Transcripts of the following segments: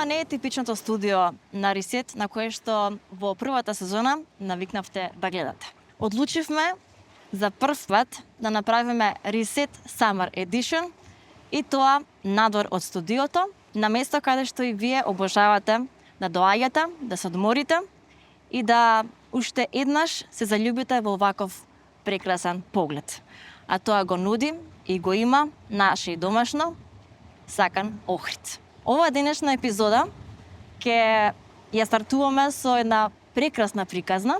Ова не е типичното студио на Ресет на кое што во првата сезона навикнавте да гледате. Одлучивме за прв пат да направиме Ресет Summer Edition и тоа надвор од студиото, на место каде што и вие обожавате да доаѓате, да се одморите и да уште еднаш се заљубите во ваков прекрасен поглед. А тоа го нуди и го има наше и домашно Сакан Охрид. Ова денешна епизода ќе ја стартуваме со една прекрасна приказна,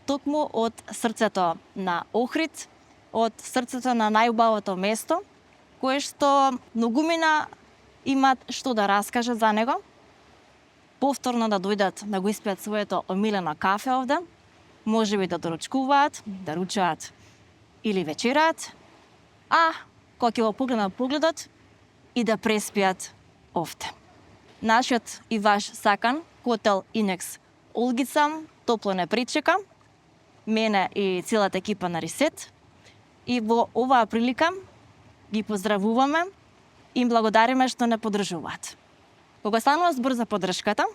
токму од срцето на Охрид, од срцето на најубавото место, кое што многумина имат што да раскажат за него, повторно да дојдат да го испијат своето омилено кафе овде, можеби да доручкуваат, да ручаат или вечераат, а кога ќе го погледнат погледот и да преспијат овде. Нашиот и ваш Сакан, хотел Инекс Олгица, топло не причека, мене и целата екипа на Ресет, и во оваа прилика ги поздравуваме и им благодариме што не поддржуваат. Кога станува збор за поддршката,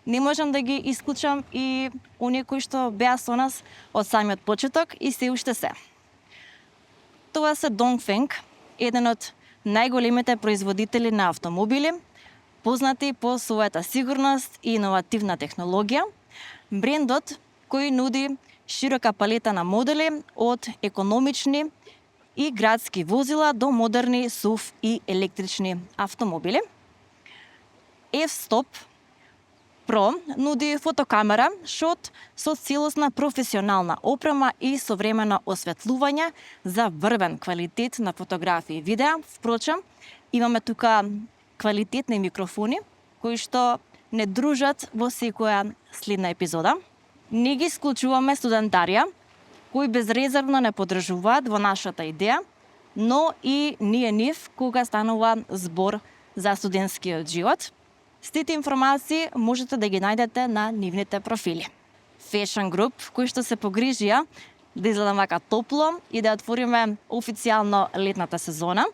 не можам да ги исклучам и оние кои што беа со нас од самиот почеток и се уште се. Тоа се Dongfeng, еден од најголемите производители на автомобили, познати по својата сигурност и иновативна технологија, брендот кој нуди широка палета на модели од економични и градски возила до модерни SUV и електрични автомобили. F-Stop Pro нуди фотокамера шот со целосна професионална опрема и современо осветлување за врвен квалитет на фотографии и видеа. Впрочем, имаме тука квалитетни микрофони кои што не дружат во секоја следна епизода. Не ги исклучуваме студентарија кои безрезервно не поддржуваат во нашата идеја, но и ние нив кога станува збор за студентскиот живот. Сите информации можете да ги најдете на нивните профили. Fashion Group, кои што се погрижија да изгледа вака топло и да отвориме официјално летната сезона.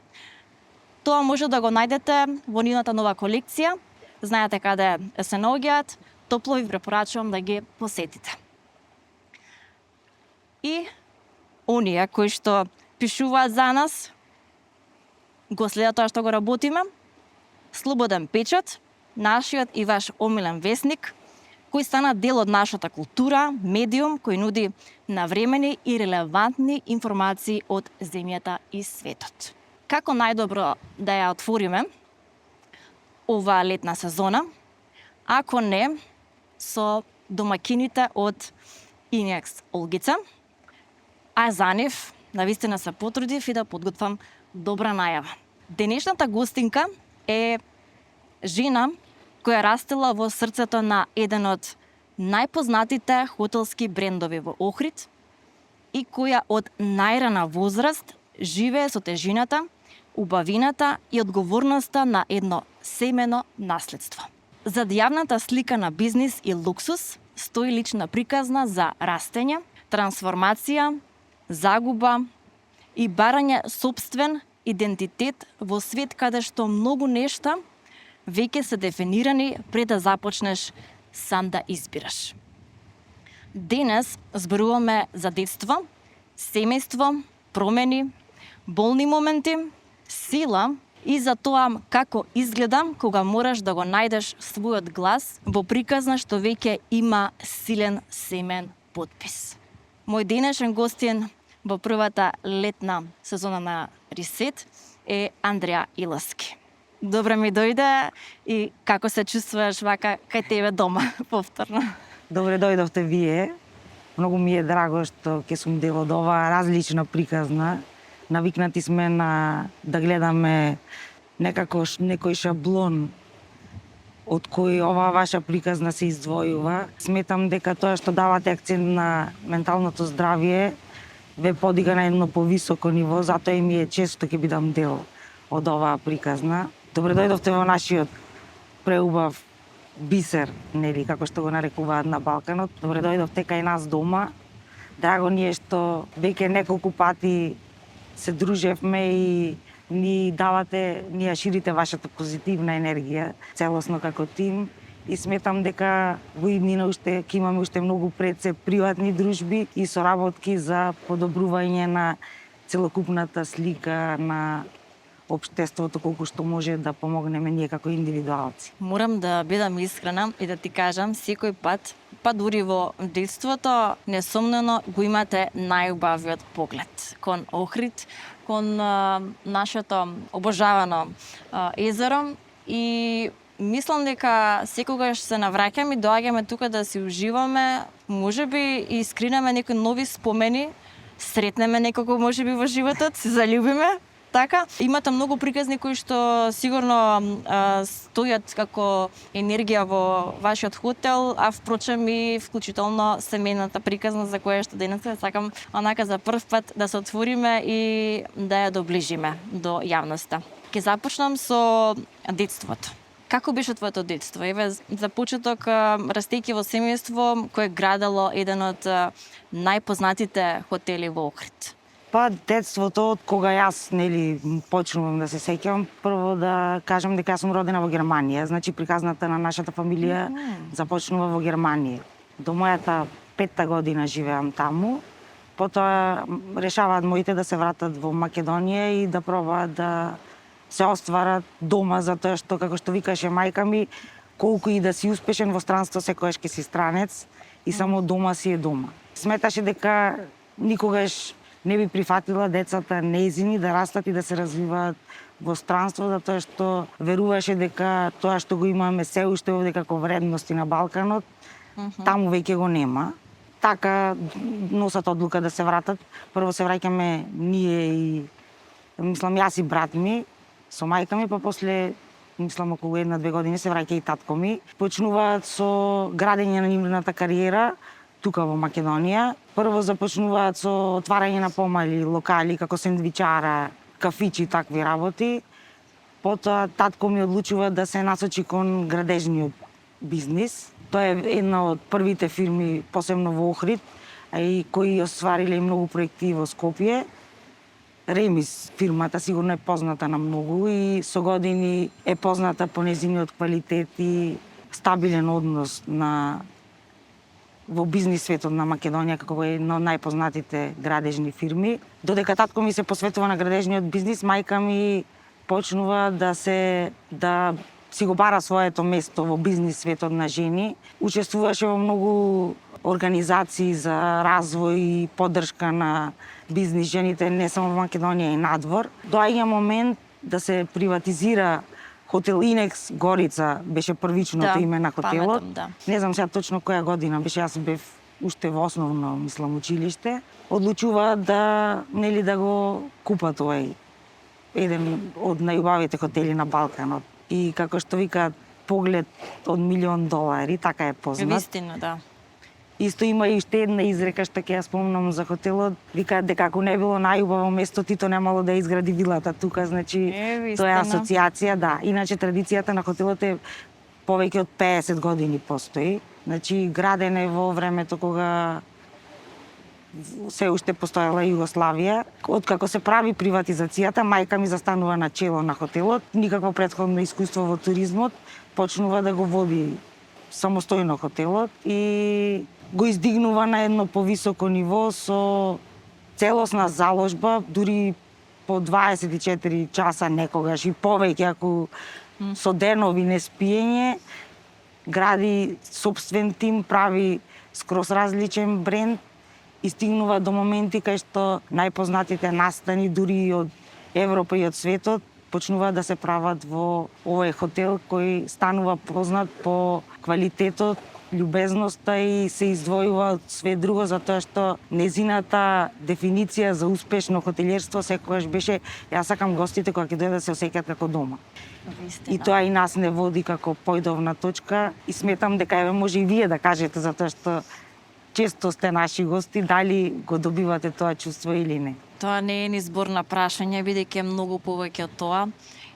Тоа може да го најдете во нивната нова колекција. Знаете каде се наоѓаат, топло ви препорачувам да ги посетите. И оние кои што пишуваат за нас, го следат тоа што го работиме, Слободен печат, нашиот и ваш омилен весник, кој стана дел од нашата култура, медиум кој нуди навремени и релевантни информации од земјата и светот. Како најдобро да ја отвориме оваа летна сезона, ако не со домакините од Инекс Олгица, а за нив навистина се потрудив и да подготвам добра најава. Денешната гостинка е жена која растела во срцето на еден од најпознатите хотелски брендови во Охрид и која од најрана возраст живее со тежината, убавината и одговорноста на едно семено наследство. Зад јавната слика на бизнис и луксус стои лична приказна за растење, трансформација, загуба и барање сопствен идентитет во свет каде што многу нешта веќе се дефинирани пред да започнеш сам да избираш. Денес зборуваме за детство, семејство, промени, болни моменти, сила и за тоа како изгледа кога мораш да го најдеш својот глас во приказна што веќе има силен семен потпис. Мој денешен гостин во првата летна сезона на Ресет е Андреа Иловски. Добро ми дојде и како се чувствуваш вака кај тебе дома повторно? Добре дојдовте вие. Многу ми е драго што ќе сум дел од оваа различна приказна. Навикнати сме на да гледаме некакош некој шаблон од кој оваа ваша приказна се издвојува. Сметам дека тоа што давате акцент на менталното здравје ве подига на едно повисоко ниво, затоа и ми е често ќе бидам дел од оваа приказна. Добре дојдовте во нашиот преубав бисер, нели, како што го нарекуваат на Балканот. Добре дојдовте кај нас дома. Драго ни е што веќе неколку пати се дружевме и ни давате, ни ја ширите вашата позитивна енергија целосно како тим и сметам дека во иднина уште ќе имаме уште многу пред се приватни дружби и соработки за подобрување на целокупната слика на општеството колку што може да помогнеме ние како индивидуалци. Морам да бидам искрена и да ти кажам, секој пат, па дури во детството, несомнено го имате најубавиот поглед кон Охрид, кон нашето обожавано езеро и мислам дека секогаш се навраќаме и доаѓаме тука да си уживаме, можеби и скринеме некои нови спомени, сретнеме некого можеби во животот, се заљубиме. Така, имате многу приказни кои што сигурно стојат како енергија во вашиот хотел, а впрочем и вклучително семејната приказна за која што денес сакам онака за прв пат да се отвориме и да ја доближиме до јавноста. Ќе започнам со детството. Како беше твоето детство? Еве, за почеток, растејќи во семејство кое градело еден од најпознатите хотели во Охрид. Па детството, од кога јас почнувам да се сеќавам, прво да кажам дека јас сум родена во Германија, значи приказната на нашата фамилија започнува во Германија. До мојата 5-та година живеам таму, потоа решаваат моите да се вратат во Македонија и да пробаат да се остварат дома, затоа што, како што викаше мајка ми, колку и да си успешен во странство, секогаш ќе си странец и само дома си е дома. Сметаше дека никогаш не би прифатила децата нејзини да растат и да се развиваат во странство, затоа што веруваше дека тоа што го имаме се уште овде како вредности на Балканот, таму веќе го нема. Така носат одлука да се вратат. Прво се враќаме ние и, мислам, јас и брат ми, со мајка ми, па после, мислам, околу 1-2 години се враќа и татко ми. Почнуваат со градење на нивната кариера тука во Македонија. Прво започнуваат со отварање на помали локали, како сендвичара, кафичи и такви работи. Потоа татко ми одлучува да се насочи кон градежниот бизнис. Тоа е една од првите фирми, посебно во Охрид, а и кои оствариле многу проекти во Скопје. Ремис фирмата сигурно е позната на многу и со години е позната по нејзиниот квалитет и стабилен однос во бизнис светот на Македонија, како е една од најпознатите градежни фирми. Додека татко ми се посветува на градежниот бизнис, мајка ми почнува да си го бара своето место во бизнис светот на жени. Учествуваше во многу организации за развој и поддршка на бизнис жените не само во Македонија и надвор. Доаѓа момент да се приватизира Хотел Инекс Горица, беше првичното име на хотелот. Паметам, да. Не знам сега точно која година беше, јас бев уште во основно, мислам, училиште. Одлучуваат да го купат овој еден од најубавите хотели на Балканот. И како што викаат, поглед од $1.000.000, така е познат. Вистина, да. Исто има и уште една изрека што ќе ја спомнам за хотелот. Викаат дека ако не било најубаво место, Тито немало да изгради вилата тука, значи тоа е асоциација, да. Иначе традицијата на хотелот е повеќе од 50 години постои. Значи граден е во времето кога се уште постоела Југославија. Откако се прави приватизацијата, мајка ми застанува на чело на хотелот, никакво претходно искуство во туризмот, почнува да го води самостојно хотелот и го издигнува на едно повисоко ниво со целосна заложба, дури по 24 часа некогаш и повеќе, ако со денови не спиење, гради собствен тим, прави скроз различен бренд и стигнува до моменти кај што најпознатите настани дури од Европа и од светот почнуваат да се прават во овој хотел кој станува познат по квалитетот, љубезноста и се издвојува од све друго затоа што незината дефиниција за успешно хотелиерство секогаш беше јас сакам гостите кога ќе дојдат да се осеќаат како дома. Вистина. И тоа и нас не води како појдовна точка и сметам дека еве може и вие да кажете затоа што често сте наши гости, дали го добивате тоа чувство или не. Тоа не е ни збор на прашање, бидејќи е многу повеќе од тоа.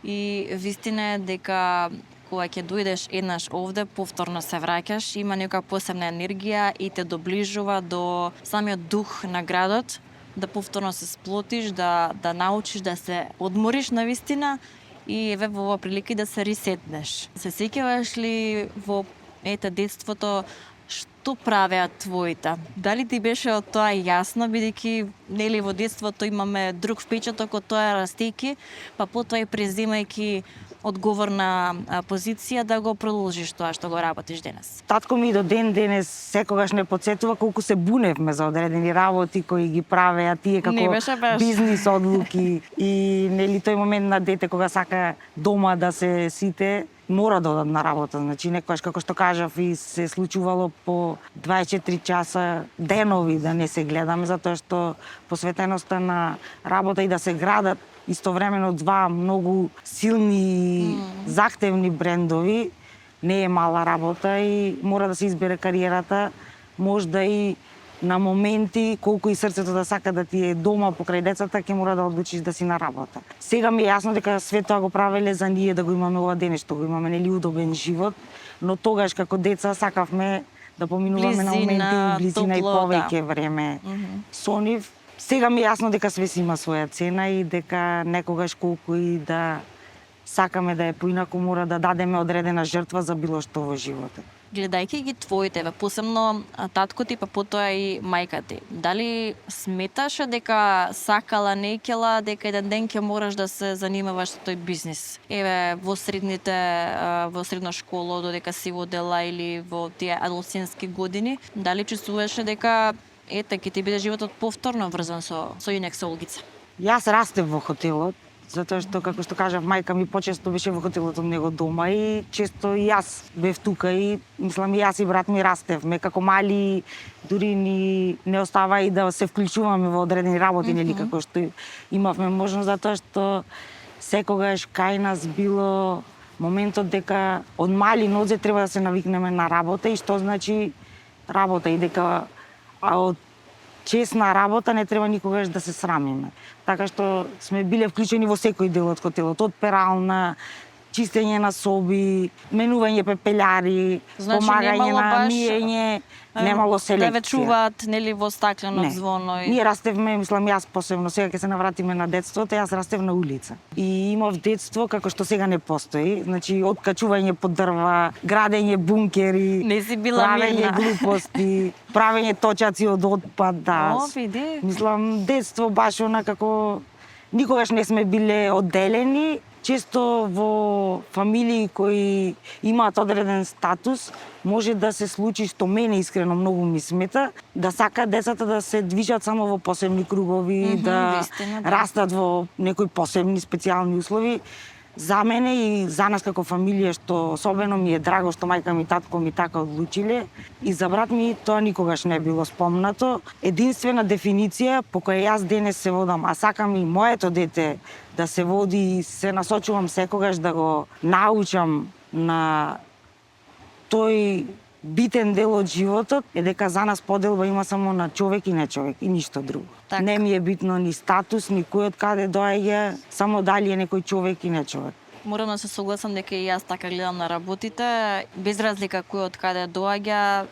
И вистина е дека кога ќе дојдеш еднаш овде, повторно се враќаш, има некоја посебна енергија и те доближува до самиот дух на градот, да повторно се сплотиш, да научиш да се одмориш на вистина и еве во оваа прилика и да се ресетнеш. Се сеќаваш ли во детството што правеа твоите? Дали ти беше од тоа јасно, бидејќи нели во детството имаме друг впечаток од тоа растејки, па потоа и преземајќи одговорна позиција да го продолжиш тоа што го работиш денес? Татко ми до ден денес секогаш не потсетува колку се буневме за одредени работи кои ги правеа тие Не како беше баш. бизнис одлуки и нели тој момент на дете кога сака дома да се сите мора да одат на работа. Значи некогаш како што кажав и се случувало по 24 часа денови да не се гледаме затоа што посветеноста на работа и да се градат истовремено два многу силни захтевни брендови не е мала работа и мора да се избере кариерата, можда и на моменти колку и срцето да сака да ти е дома покрај децата, ќе мора да одлучиш да си на работа. Сега ми е јасно дека све тоа го правеле за ние да го имаме ова дене што го имаме, нели удобен живот, но тогаш како деца сакавме да поминуваме на моменти близина и топло, повеќе време со нив. Сега ми е јасно дека све си има своја цена и дека некогаш колку и да сакаме да е поинаку мора да дадеме одредена жртва за било што во животот. Гледајќи ги твоите, посебно татко ти, па потоа и мајка ти, дали сметаше дека сакала, не ќела, дека еден ден ќе мораш да се занимаваш со тој бизнис? Еве, во средна школа, додека си водела или во тие адолесцентски години, дали чувствуваше дека ќе ти биде животот повторно врзан со Юнекс Олгица? Јас растев во хотелот, затоа што, како што кажав, мајка ми почесто беше во хотелот од него дома и често и јас бев тука и мислам и јас и брат ми растевме како мали, дури ни не остава и да се вклучуваме во одредени работи, нели како што имавме можност, затоа што секогаш кај нас било моментот дека од мали нозе треба да се навикнеме на работа и што значи работа и дека од чесна работа не треба никогаш да се срамиме. Така што сме биле вклучени во секој дел од хотелот, од перална, чистење на соби, менување пепељари, Значи, помагање немало на баш, миење, немало селекција. Да ве чуваат, нели, во стаклено звоно. Ние растевме, мислам јас посебно, сега ќе се навратиме на детството, јас растев на улица. И имав детство како што сега не постои, значи откачување под дрва, градење бункери, Не си била правење мирна. глупости, правење точаци од отпад, да. О, види. Мислам, детство баш она како никогаш не сме биле одделени, често во фамилии кои имаат одреден статус, може да се случи што мене искрено многу ми смета, да сакаат децата да се движат само во посебни кругови, да вистина, да. растат во некои посебни специјални услови. За мене и за нас како фамилија, што особено ми е драго што мајка ми и татко ми така одлучиле, и за брат ми тоа никогаш не било спомнато. Единствена дефиниција по која јас денес се водам, а сакам и моето дете да се води и се насочувам секогаш да го научам на тој битен дел од животот, е дека за нас поделба има само на човек и не човек и ништо друго. Така. Не ми е битно ни статус, ни кој од каде доаѓа, само дали е некој човек и не човек. Морам да се согласам дека и јас така гледам на работите, без разлика кој од каде доаѓа.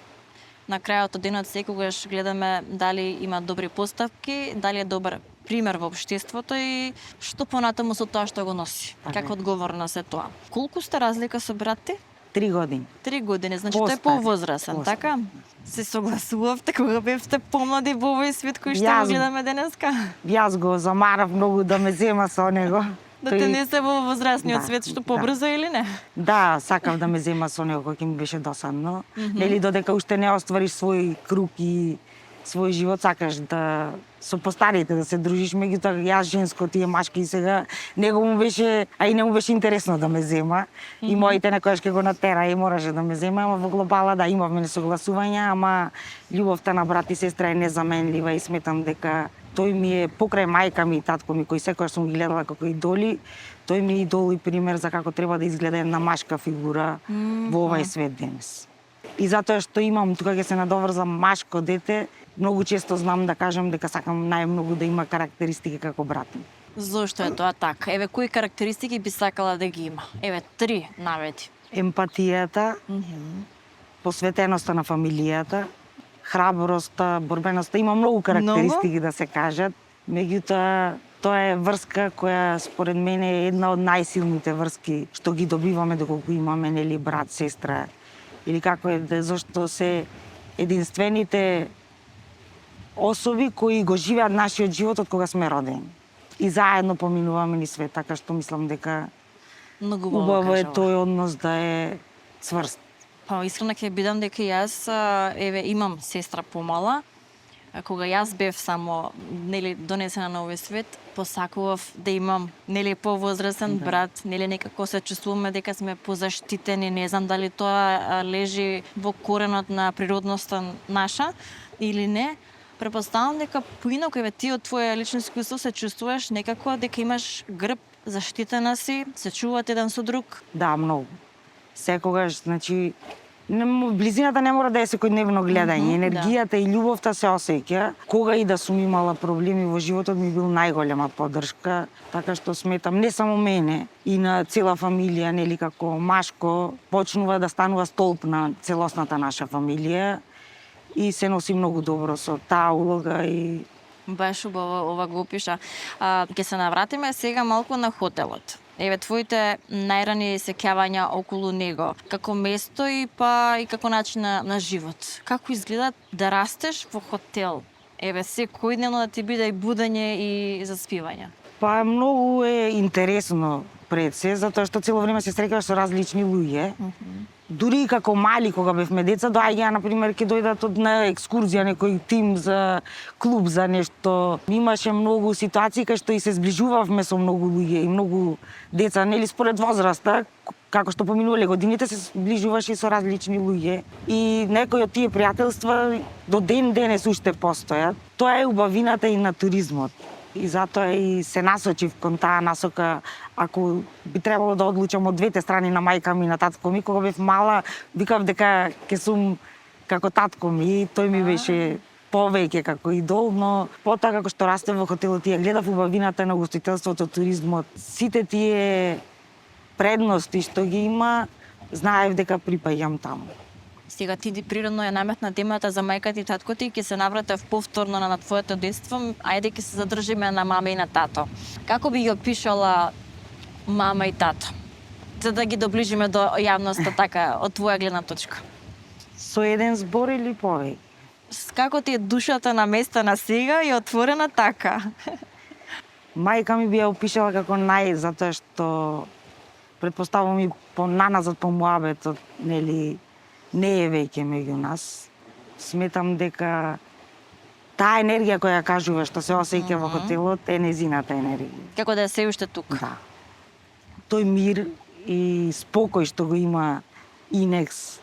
На крајот од денот секогаш гледаме дали има добри поставки, дали е добар пример во општеството и што понатаму со тоа што го носи. Така е. Како одговорно се тоа. Колку сте разлика со брат ти? 3 години. 3 години, значи тој е Постар. повозрасен, Постар. така? Се согласувавте кога бевте помлади во овој свет кој што Јас- го гледаме денеска? Јас го замарав многу да ме зема со него. Да те не се во возрастниот Да, свет што да. побрзо или не? Да, сакав да ме зема со него кога ќе ми беше досадно. Нели додека уште не оствариш свој круг и свој живот, сакаш да со постарите да се дружиш, меѓутоа јас женско, тие машки и сега него му беше, а и не му беше интересно да ме зема. И моите некојаш ќе го натера и мораше да ме зема, ама во глобала да имавме несогласувања, ама љубовта на брат и сестра е незаменлива и сметам дека тој ми е покрај мајка ми и татко ми, кои секогаш сум ги гледала како идоли, тој ми е идол и пример за како треба да изгледа една машка фигура во овај свет денес. И затоа што имам, тука ќе се надоврзам, машко дете, многу често знам да кажам дека сакам најмногу да има карактеристики како брат ми. Зошто е тоа така? Еве, кои карактеристики би сакала да ги има? Еве, 3 наведи. Емпатијата, посветеноста на фамилијата, храброста, борбеноста, има многу карактеристики да се кажат. Меѓутоа, тоа е врска која според мене е една од најсилните врски што ги добиваме доколку имаме нели брат, сестра или како е, зашто се единствените особи кои го живеат нашиот живот од кога сме родени. И заедно поминуваме низ свет, така што мислам дека Многу убаво е кажала. тој однос да е цврст. Па искрена ќе бидам дека јас еве имам сестра помала. Кога јас бев само нели донесена на овој свет, посакував да имам нели повозрасен брат, нели некако се чувствуваме дека сме позаштитени, не знам дали тоа лежи во коренот на природноста наша или не. Претпоставам дека поинаку еве ти од твое лично искуство се чувствуваш некако дека имаш грб, заштитена си, се чувате еден со друг. Да, многу. Секогаш, значи, близината не мора да е секојдневно гледање. Енергијата и љубовта се осеќа. Кога и да сум имала проблеми во животот, ми бил најголема поддршка. Така што сметам, не само мене, и на цела фамилија, нели како машко, почнува да станува столб на целосната наша фамилија и се носи многу добро со таа улога и Баш убаво ова го опиша. Ќе се навратиме сега малку на хотелот. Еве твоите најрани сеќавања околу него, како место и па и како начин на живот. Како изгледа да растеш во хотел? Еве секојдневно да ти биде и будење и заспивање. Па многу е интересно пред се, затоа што цело време се среќаваш со различни луѓе. Дури и како мали, кога бевме деца, доаѓаа, например, ќе дојдат од на екскурзија некој тим за клуб, за нешто. Имаше многу ситуации кај што и се зближувавме со многу луѓе и многу деца, нели според возраста, како што поминувале годините, се зближуваш и со различни луѓе. И некои од тие пријателства до ден денес уште постојат. Тоа е убавината и на туризмот. И затоа и се насочив кон таа насока, ако би требало да одлучам од двете страни на мајка ми и на татко ми, кога бев мала, викав дека ќе сум како татко ми, тој ми беше повеќе како идол, но потоа како што растев во хотелот и ја гледав убавината на гостителството, туризмот, сите тие предности што ги има, знаев дека припаѓам таму. Сега ти природно ја наметна темата за мајка ти и татко ти, ќе се навратев повторно на твоето детство. Ајде ќе се задржиме на мама и на тато. Како би ги опишала мама и тато? За да ги доближиме до јавноста така од твоја гледна точка. Со еден збор или повеќе? Како ти е душата наместена сега и отворена така? Мајка ми би ја опишала како затоа што претпоставувам и по наназад по муабетот, нели, не е веќе меѓу нас. Сметам дека таа енергија која кажува што се осеќа во хотелот е незината енергија. Како да е се уште тук. Да. Тој мир и спокој што го има Инекс,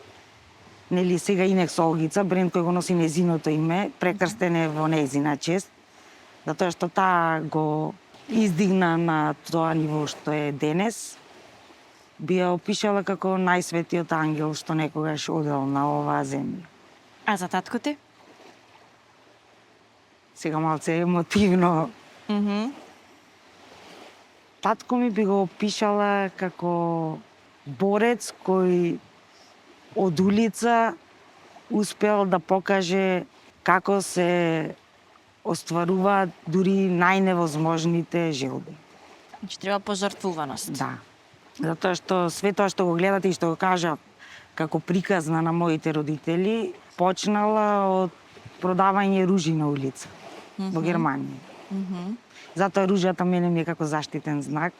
нели сега Инекс Олгица, бренд кој го носи незиното име, прекрстен е во незина чест, затоа што таа го издигна на тоа ниво што е денес. Би ја опишала како најсветиот ангел што некогаш одел на оваа земја. А за татко ти? Сега малце емотивно. Татко ми би го опишала како борец кој од улица успел да покаже како се остваруваат дури најневозможните желби. Значи треба пожртвуваност. Да. Затоа што све тоа што го гледате и што го кажа како приказна на моите родители, почнала од продавање ружи на улица во Германија. Затоа ружата мене ми е како заштитен знак.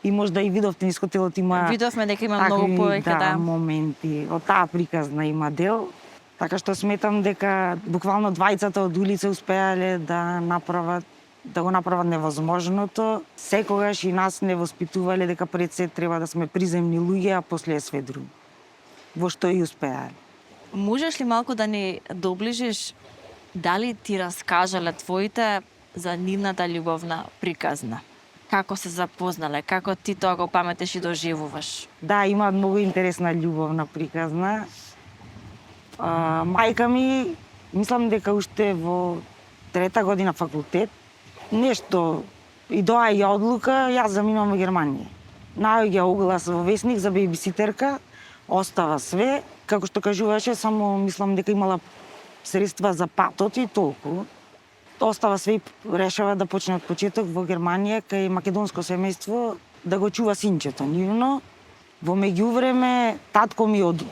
И можда и видовте низ хотелот има Видовме дека има многу повеќе, да. моменти. Од таа приказна има дел. Така што сметам дека буквално двајцата од улица успеале да го направат невозможното. Секогаш и нас не воспитувале дека пред се треба да сме приземни луѓе, а после све друго. Во што и успеале. Можеш ли малку да ни доближиш дали ти раскажале твоите за нивната љубовна приказна? Како се запознале? Како ти тоа го паметеш и доживуваш? Да, има многу интересна љубовна приказна. Мајка ми, мислам дека уште во 3-та година факултет, нешто и доаѓа одлука, јас заминувам во Германија. Наоѓа оглас во весник за бебиситерка, остава све, како што кажуваше, само мислам дека имала средства за патот и толку. Остава све и решава да почне од почеток во Германија кај македонско семејство да го чува синчето нивно. Во меѓувреме татко ми од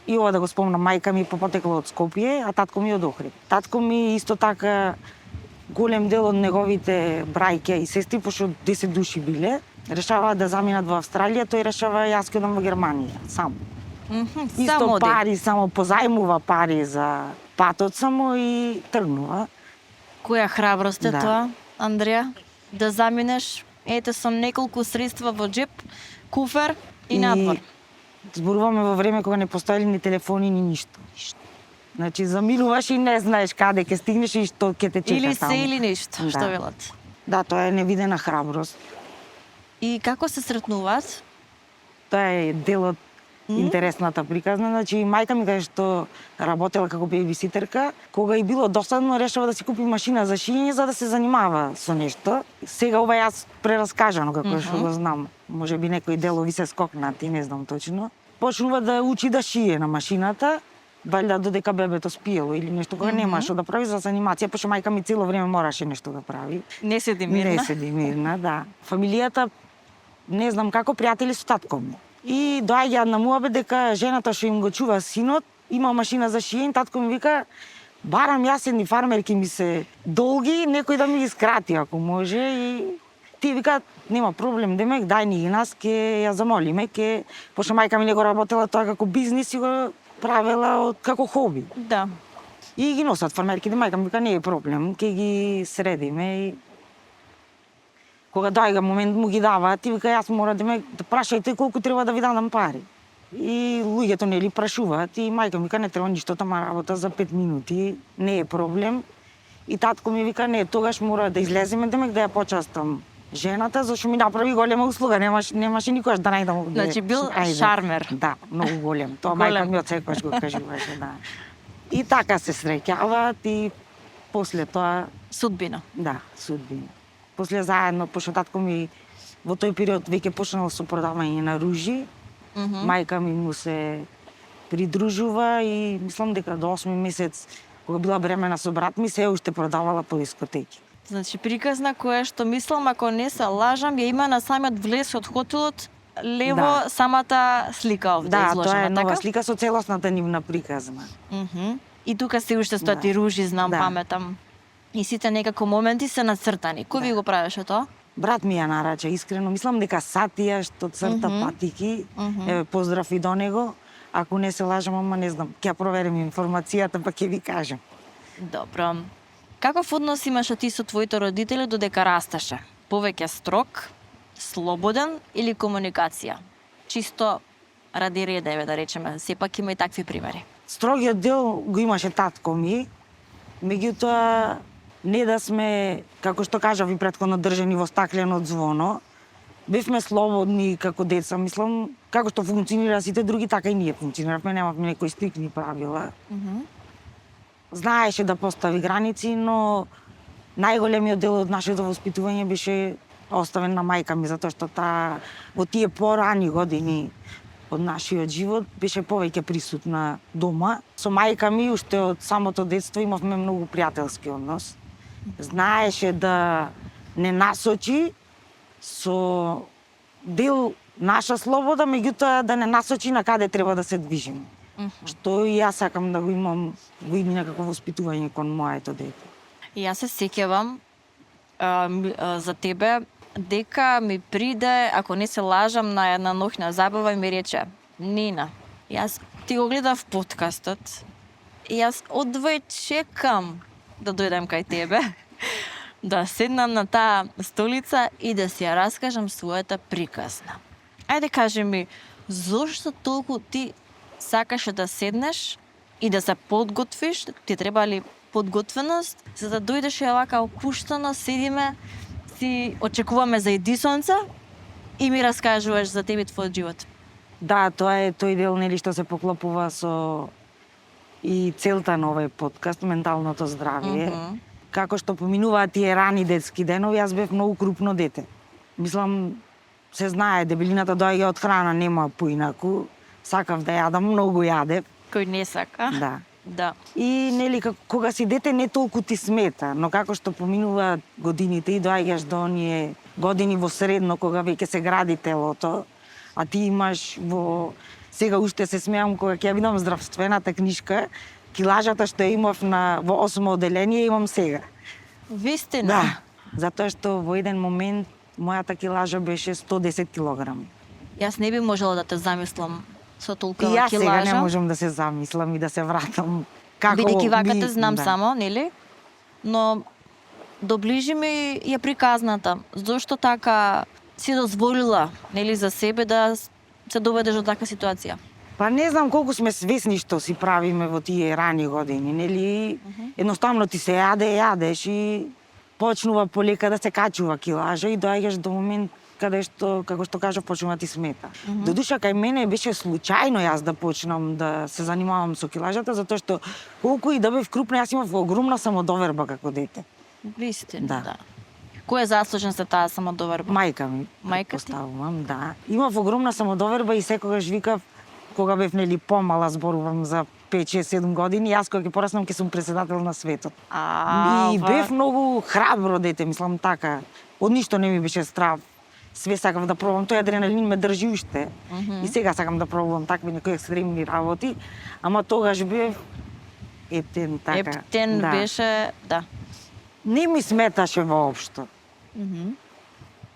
и ова да го спомнам, мајка ми по потекло од Скопје, а татко ми од Охрид. Татко ми исто така голем дел од неговите брајќа и сестри, пошто 10 души биле, решаваат да заминат во Австралија, тој решава јас ќе одам во Германија сам. Исто Само пари, само позајмува пари за патот само и тргнува. Која храброст е Да. тоа, Андреја? Да заминеш, ете со неколку средства во джеп, куфер и надвор. Зборуваме во време кога не постоеле ни телефони ни ништо. Значи заминуваш и не знаеш каде ќе стигнеш и што ќе те чека Или таму. се или ништо, Да. што велат. Да, тоа е невидена храброст. И како се сретнуваат? Тоа е дел од интересната приказна. Значи, мајка ми кај што работела како бебиситерка, кога и било досадно, решава да си купи машина за шиење за да се занимава со нешто. Сега ова јас прераскажано како што го знам. Може би некои делови се скокнати, не знам точно. Почнува да учи да шие на машината, валјда додека бебето спиело или нешто кога нема што да прави за анимација, пошто мајка ми цело време мораше нешто да прави. Не седи мирна. Не седи мирна, да. Фамилијата, не знам како, пријатели со татко ми. И доаѓа на муабет дека жената што им го чува синот има машина за шиење, татко ми вика барам јас едни фармерки ми се долги, некој да ми ги скрати ако може и ти вика нема проблем, демек дај ни ги нас, ќе ја замолиме, пошто мајка ми не го работела тоа како бизнис и го правела како хоби. Да. И ги носат фармерките, мајка ми вика не е проблем, ќе ги средиме и кога доаѓа момент му ги даваат и вика јас мора да прашајте колку треба да ви дадам пари. И луѓето нели прашуваат и мајка ми вика не треба ништо, тама работа за 5 минути, не е проблем. И татко ми вика не, тогаш мора да излеземе демек да ја почастам жената, зашто ми направи голема услуга, немаше никогаш да најдам. Значи бил шармер. Да, многу голем. Тоа Голем. мајка ми од секогаш го кажуваше, да. И така се среќаваат и после тоа, Судбина. да, судбина. После заедно, пошто татко ми во тој период веќе почнал со продавање на ружи, мајка ми му се придружува и мислам дека до 8 месец, кога била бремена со брат ми, се уште продавала по дискотеки. Значи приказна која што мислам, ако не се лажам, ја има на самиот влез од хотелот лево Да. самата слика овде Да, изложена, тоа е нова така? слика со целосната нивна приказна. И тука се уште стоат Да. и ружи, знам, Да. паметам. И сите некако моменти се нацртани. Кој ви го правеше тоа? Брат ми ја нарача, искрено. Мислам дека Сатија што црта патики, еве поздрав и до него. Ако не се лажам, ама не знам, ќе ја проверим информацијата па ќе ви кажам. Добро. Каков однос имаше ти со твоите родители додека растеше? Повеќе строг, слободен или комуникација? Чисто ради реда, еве да речеме, сепак има и такви примери. Строгиот дел го имаше татко ми, меѓутоа не да сме, како што кажав и претходно, држани во стаклено звоно. Бевме слободни како деца, мислам, како што функционира сите други, така и ние функциониравме, немавме некои стрикни правила. Знаеше да постави граници, но најголемиот дел од нашето воспитување беше оставен на мајка ми, затоа што таа во тие порани години од нашиот живот беше повеќе присутна дома. Со мајка ми уште од самото детство имавме многу пријателски однос. Знаеше да не насочи со дел наша слобода, меѓутоа да не насочи на каде треба да се движиме. Што и јас сакам да го имам во иднина како воспитување кон моето дете. И јас се сеќавам за тебе дека ми приде, ако не се лажам, на една ноќна забава и ми рече: Нина, јас ти го гледав подкастот и јас одвој чекам да дојдем кај тебе, да седнам на таа столица и да си ја раскажам својата приказна. Ајде кажи ми, зошто толку ти сакаше да седнеш и да се подготвиш? Ти треба ли подготвеност за да дојдеш и овака опуштено, седиме, си очекуваме за Едисонца и ми раскажуваш за тебе твојот живот? Да, тоа е тој дел нели што се поклопува со и целта на овој подкаст, менталното здравје. Како што поминуваат тие рани детски денови, јас бев многу крупно дете. Мислам, се знае, дебелината доаѓа од храна, нема поинаку. Сакав да јадам, многу јадев. Кој не сака? Да. Да. И нели кога си дете не толку ти смета, но како што поминуваат годините и доаѓаш до оние години во средно кога веќе се гради телото, а ти имаш сега уште се смеам кога ќе ја видам здравствената книжка, килажата што ја имав во 8 оделение имам сега. Вистина. Да, затоа што во еден момент мојата килажа беше 110 килограми. Јас не би можела да те замислам со И толкова јас сега килажа. не можам да се замислам и да се вратам. Како Бидејќи вака би- те знам да. само, нели? Но доближи ми ја приказната. Зошто така си дозволила, нели, за себе да се доведеш до така ситуација? Па не знам колку сме свесни што си правиме во тие рани години, нели? Едноставно ти се јадеш и почнува полека да се качува килажа и доаѓаш до момент каде што, како што кажав, почнува ти смета. Додуша кај мене беше случајно јас да почнам да се занимавам со килажата, затоа што колку и да бев крупна, јас имав огромна самодоверба како дете. Вистина, Да. да. Кој е заслужен за таа самодоверба? Мајка ми, Мајка ти? поставувам, да. Имав огромна самодоверба и секогаш викав, кога бев нели помала, зборувам за 5, 6, 7 години, јас кога ќе пораснам ќе сум председател на светот. И бев многу храбро дете, мислам така. Од ништо не ми беше страв. Све сакав да пробам, тој адреналин ме држи уште. И сега сакам да пробувам такви некои екстремни работи, ама тогаш бев ептен така. Ептен да. беше, да. Не ми сметаше воопшто.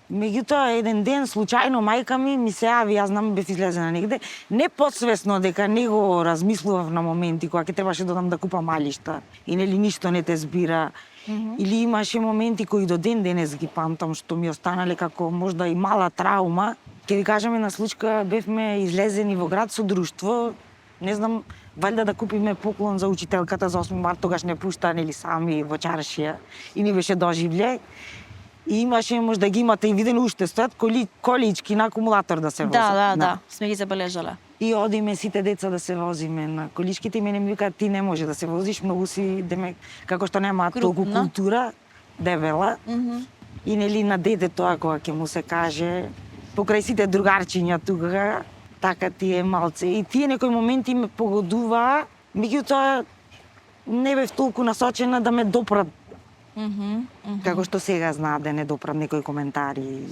Меѓутоа, еден ден, случајно, мајка ми се јави, јас знам, бев излезена негде, не подсвесно дека не го размислував на моменти кога ќе требаше да одам да купам малишта и нели ништо не те збира. Или имаше моменти кои до ден денес ги памтам, што ми останале како можда и мала траума. Ќе ви кажам една случка, бевме излезени во град со друштво, не знам, валјда да купиме поклон за учителката за 8 март, тогаш не пушта нели сами во чаршија и ни беше доживле. И имаше, можда ги имате и видено уште стојат колички на акумулатор да се возат. Да, сме ги забележале. И одиме сите деца да се возиме на количките и мене ми викаат ти не може да се возиш, многу си демек како што немаат толку Крупна. култура, дебела. И нели на дете тоа кога ќе му се каже покрај сите другарчиња тука, така ти е малце. И тие некои моменти ме погодуваа, меѓутоа не бев толку насочена да ме допрат како што сега знаат да не допрат некои коментари.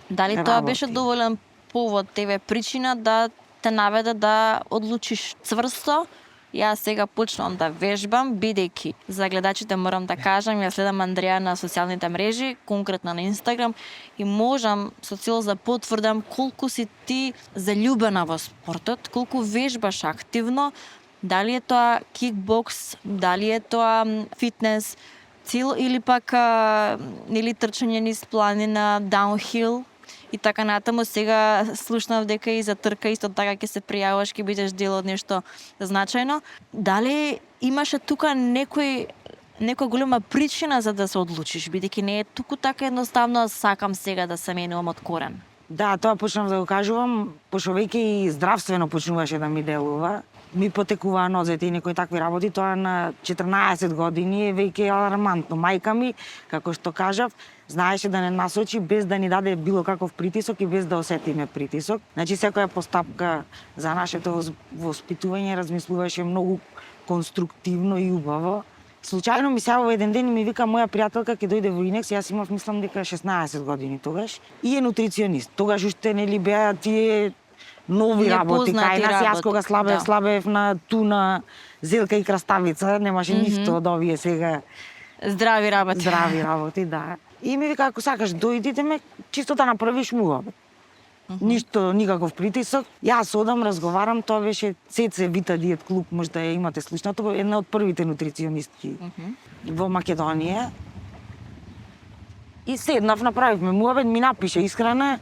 Дали тоа работи. беше доволен повод, тебе причина да те наведе да одлучиш цврсто? Јас сега почнувам да вежбам, бидејќи за гледачите морам да кажам, ја следам Андреја на социјалните мрежи, конкретно на Инстаграм, и можам со цел да потврдам колку си ти заљубена во спортот, колку вежбаш активно, дали е тоа кикбокс, дали е тоа фитнес, цел или пак или трчање низ планина, даунхил и така натаму. Сега слушнав дека и за трка исто така ќе се пријаваш, ќе бидеш дел од нешто значајно. Дали имаше тука некоја голема причина за да се одлучиш, бидејќи не е туку така едноставно сакам сега да се менувам од корен? Да, тоа почнав да го кажувам, пошто веќе и здравствено почнуваше да ми делува. Ми потекуваа нозете и некои такви работи, тоа на 14 години е веќе алармантно. Мајка ми, како што кажав, знаеше да не насочи без да ни даде било каков притисок и без да осетиме притисок. Значи секоја постапка за нашето воспитување размислуваше многу конструктивно и убаво. Случајно ми се јавува еден ден и ми вика моја пријателка ќе дојде во Инекс, јас имав мислам дека 16 години тогаш и е нутриционист. Тогаш уште нели беа тие нови работи кај нас. Јас кога слабев на туна, зелка и краставица, немаше ништо од овие сега Здрави работи, да. И ми вика ако сакаш дојдите ме, чисто да направиш муабет. Ништо, никаков притисок. Јас одам, разговарам, тоа беше ЦЦ Вита Диет клуб, можда ја имате слушнато, една од првите нутриционистки во Македонија. И седнав, направивме муабет, ми напише исхрана,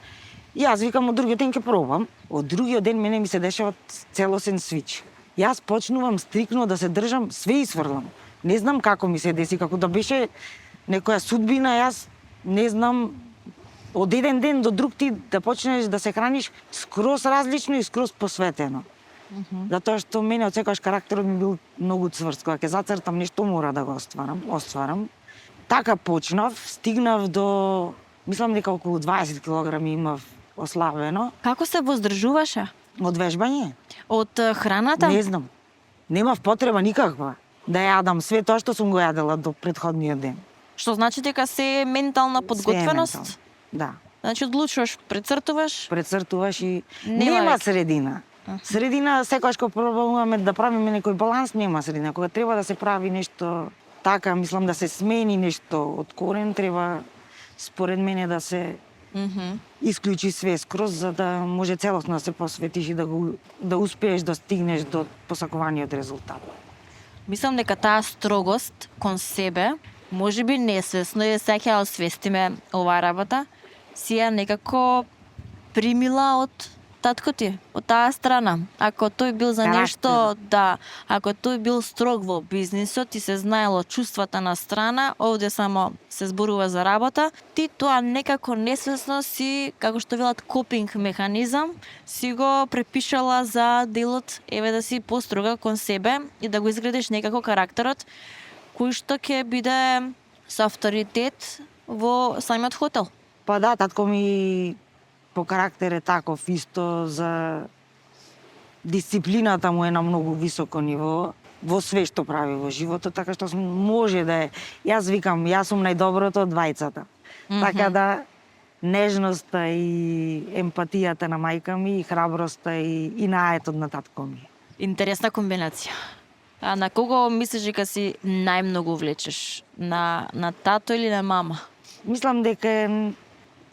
и јас викам од другиот ден ќе пробам. Од другиот ден мене ми се дешава целосен свич. Јас почнувам стрикно да се држам, све изфрлам. Не знам како ми се деси, како да беше некоја судбина, јас не знам, од еден ден до друг ти да почнеш да се храниш скроз различно и скроз посветено. Затоа што мене од секојаш карактерот ми бил многу цврст, кога ќе зацртам нешто мора да го остварам. Така почнав, стигнав до, мислам дека околу 20 килограми имав ослабено. Како се воздржуваше? Од вежбање? Од храната? Не знам. немав потреба никаква да јадам све тоа што сум го јадела до претходниот ден. Што значи дека се е ментална подготвеност? Се е ментално. Да. Значи одлучуваш, прецртуваш. Прецртуваш и Нема нема веќе. средина. Средина, секогаш кога пробуваме да правиме некој баланс, нема средина. Кога треба да се прави нешто така, мислам да се смени нешто од корен, треба според мене да се исклучи све скроз, за да може целосно да се посветиш и да успееш да стигнеш до посакуваниот резултат. Мислам дека таа строгост кон себе, можеби несвесно и сега ќе освестиме оваа работа, си ја некако примила од татко ти, од таа страна. Ако тој бил за нешто, да, ако тој бил строг во бизнисот и се знаело чувствата на страна, овде само се зборува за работа, ти тоа некако несвесно си, како што велат, копинг механизам, си го препишала за делот, еве да си построга кон себе и да го изградиш некако карактерот, кој што ќе биде со авторитет во самиот хотел. Па да, татко ми по карактер е таков исто, за дисциплината му е на многу високо ниво во све што прави во животот, така што може да е. Јас викам, јас сум најдоброто од двајцата. Така да нежноста и емпатијата на мајка ми и храброста и наетот на татко ми. Интересна комбинација. А на кого мислиш дека си најмногу влечеш? На тато или на мама? Мислам дека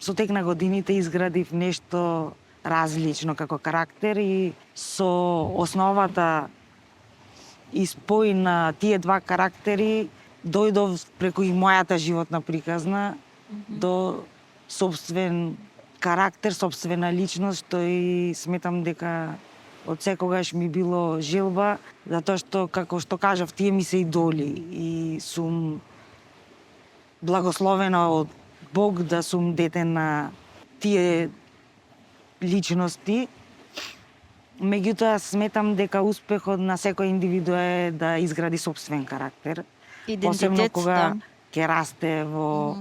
со тек на годините изградив нешто различно како карактер и со основата и спој на тие два карактери дојдов преку и мојата животна приказна до собствен карактер, собствена личност, што и сметам дека од секогаш ми било желба, затоа што, како што кажав, тие ми се идоли и сум благословена од Бог да сум дете на тие личности. Меѓутоа, сметам дека успехот на секој индивиду е да изгради собствен карактер. Посебно кога ќе расте во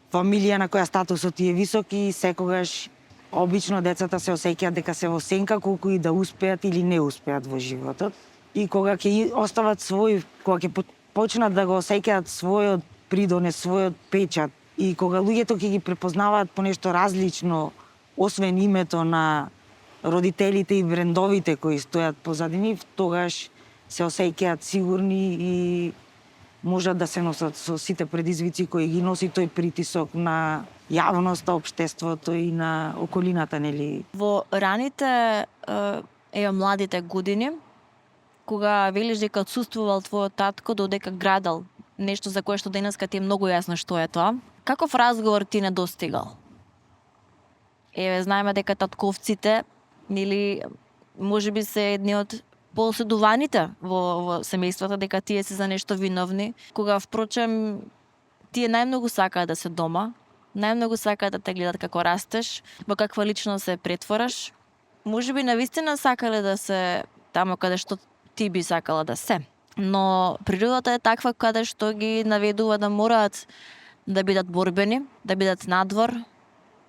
фамилија на која статусот е висок и секогаш обично децата се осеќаат дека се во сенка колку и да успеат или не успеат во животот. И кога ќе остават кога ќе почнат да го осеќаат својот придонес, својот печат и кога луѓето ќе ги препознаваат по нешто различно, освен името на родителите и брендовите кои стојат позади нив, тогаш се осеќаат сигурни и можат да се носат со сите предизвици кои ги носи тој притисок на јавноста, општеството и на околината, нели? Во раните младите години, кога велиш дека отсуствувал твојот татко, додека градал нешто за кое што денеска ти е многу јасно што е тоа, каков разговор ти не достигал? Еве, знаеме дека татковците, нели, можеби се едни од посудуваните во семејствата, дека тие се за нешто виновни, кога впрочем тие најмногу сакаат да се дома, најмногу сакаат да те гледат како растеш, во каква личност се претвораш. Можеби навистина сакале да се тамо каде што ти би сакала да се. Но природата е таква каде што ги наведува да мораат да бидат борбени, да бидат надвор,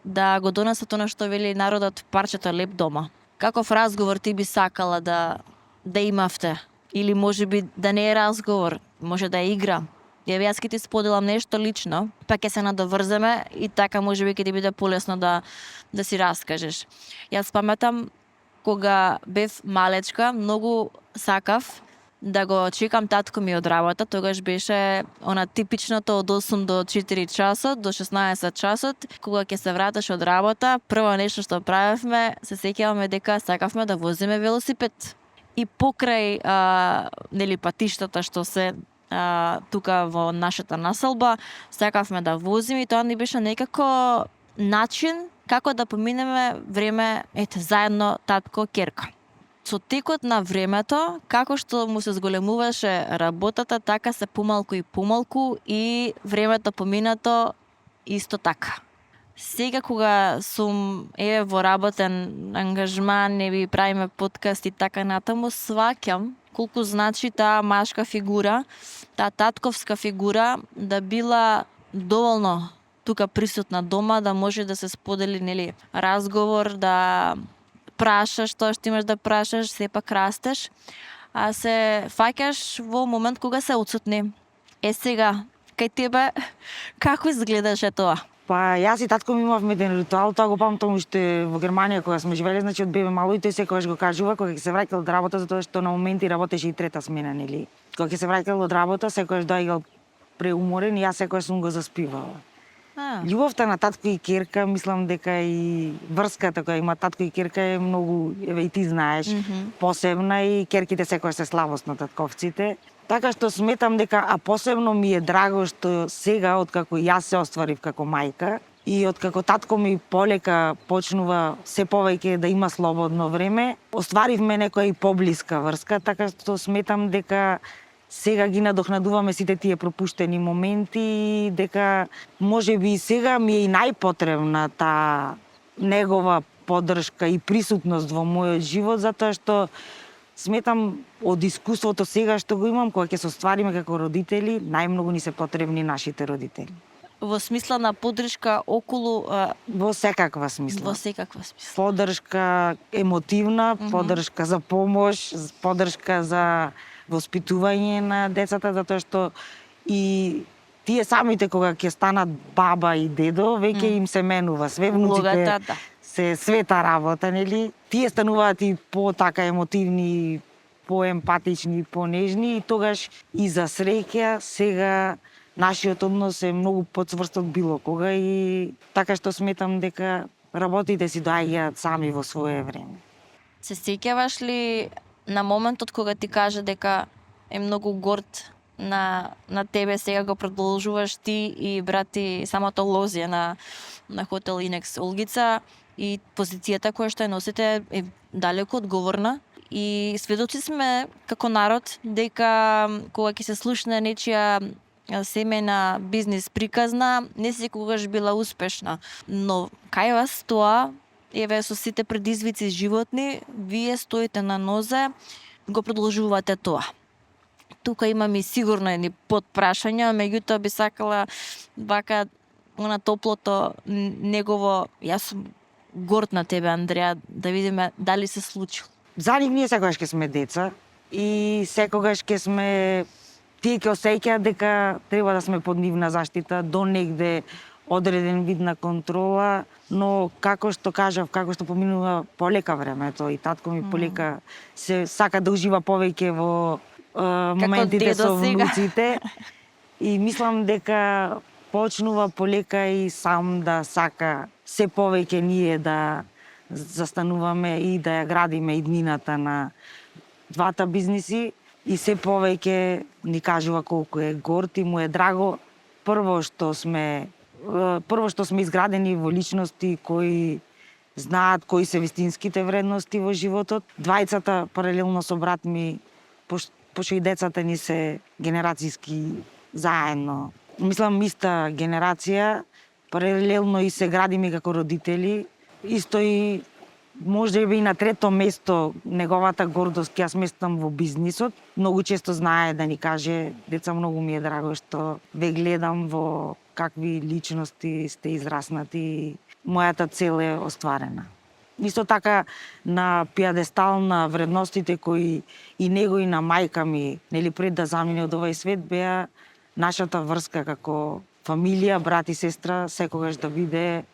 да го донесат она што вели народот парчето леп дома. Каков разговор ти би сакала да имавте? Или можеби да не е разговор, може да е игра. Јас ќе ти споделам нешто лично, па ќе се надоврземе и така можеби ќе ти биде полесно да си раскажеш. Јас паметам кога бев малечка, многу сакав да го чекам татко ми од работа. Тогаш беше она типичното од 8 до 4 часот, до 16 часот, кога ќе се вратиш од работа, прво нешто што правевме, се сеќаваме дека сакавме да возиме велосипед. И покрај нели патиштата што се тука во нашата населба, сакавме да возиме и тоа ни беше некако начин како да поминеме време заедно татко керка. Со текот на времето, како што му се зголемуваше работата, така се помалку и помалку и времето поминато исто така. Сега кога сум во работен ангажман, ви правиме подкаст и така натаму, сваќам колку значи таа машка фигура, таа татковска фигура да била доволно тука присутна дома, да може да се сподели нели разговор, да прашаш тоа што имаш да прашаш, сепак растеш. а се фаќаш во момент кога се отсутни. Сега, кај тебе, како изгледаше тоа? Па јас и татко ми имавме еден ритуал, тоа го памтам уште во Германија кога сме живеле, значи од бебе мало и тој секогаш го кажува кога ќе се враќал од работа, затоа што на моменти работеше и трета смена, нели? Кога ќе се враќал од работа, секогаш доаѓал преуморен и јас секогаш сум го заспивала. Љубовта на татко и ќерка, мислам дека и врската која има татко и ќерка е многу, еве и ти знаеш, посебна и ќерките секогаш се слабост на татковците. Така што сметам дека, а посебно ми е драго што сега, откако јас се остварив како мајка и откако татко ми полека почнува се повеќе да има слободно време, остваривме некоја и поблиска врска, така што сметам дека сега ги надохнадуваме сите тие пропуштени моменти и дека можеби и сега ми е и најпотребна таа негова поддршка и присутност во мојот живот, затоа што сметам од искуството сега што го имам, кога ќе се оствариме како родители, најмногу ни се потребни нашите родители. Во смисла на поддршка околу... Во секаква смисла. Во секаква смисла. Поддршка емотивна, поддршка за помош, поддршка за воспитување на децата, затоа што и тие самите кога ќе станат баба и дедо, веќе им се менува све, внуците се света работа, нели? Тие стануваат и по-така емотивни, по-емпатични, по-нежни и тогаш и за среќа сега нашиот однос е многу поцврст од било кога и така што сметам дека работите си доаѓаат сами во свое време. Се сеќаваш ли на моментот кога ти кажа дека е многу горд на тебе, сега го продолжуваш ти и брати самото лозје на хотел Инекс Олгица и позицијата која што ја носите е далеку одговорна и сведоци сме како народ дека кога ќе се слушне нечија семејна бизнис приказна, не секогаш била успешна, но кај вас тоа, еве со сите предизвици животни, вие стоите на нозе, го продолжувате тоа. Тука имам и сигурно едни подпрашања, меѓутоа би сакала вака она топлото негово, јас сум горд на тебе, Андреа, да видиме дали се случило. За нив ние секогаш ќе сме деца и секогаш ќе сме, тие ќе осеќаат дека треба да сме под нивна заштита, до негде одреден вид на контрола, но како што кажав, како што поминува полека времето и татко ми полека се сака да ужива повеќе во моментите со внуците и мислам дека почнува полека и сам да сака се повеќе ние да застануваме и да ја градиме иднината на двата бизниси и се повеќе ни кажува колку е горд и му е драго прво што сме изградени во личности кои знаат кои се вистинските вредности во животот. Двајцата паралелно со брат ми, пошто и децата ни се генерацијски заедно. Мислам иста генерација, паралелно и се градиме како родители. Исто и можеби и на трето место неговата гордост ќе ја сместам во бизнисот. Многу често знае да ни каже: деца, многу ми е драго што ве гледам во какви личности сте израснати, мојата цел е остварена. Исто така на пиадестал на вредностите кои и него и на мајка ми, нели, пред да замине од овој свет, беа нашата врска како фамилија, брат и сестра, секогаш да биде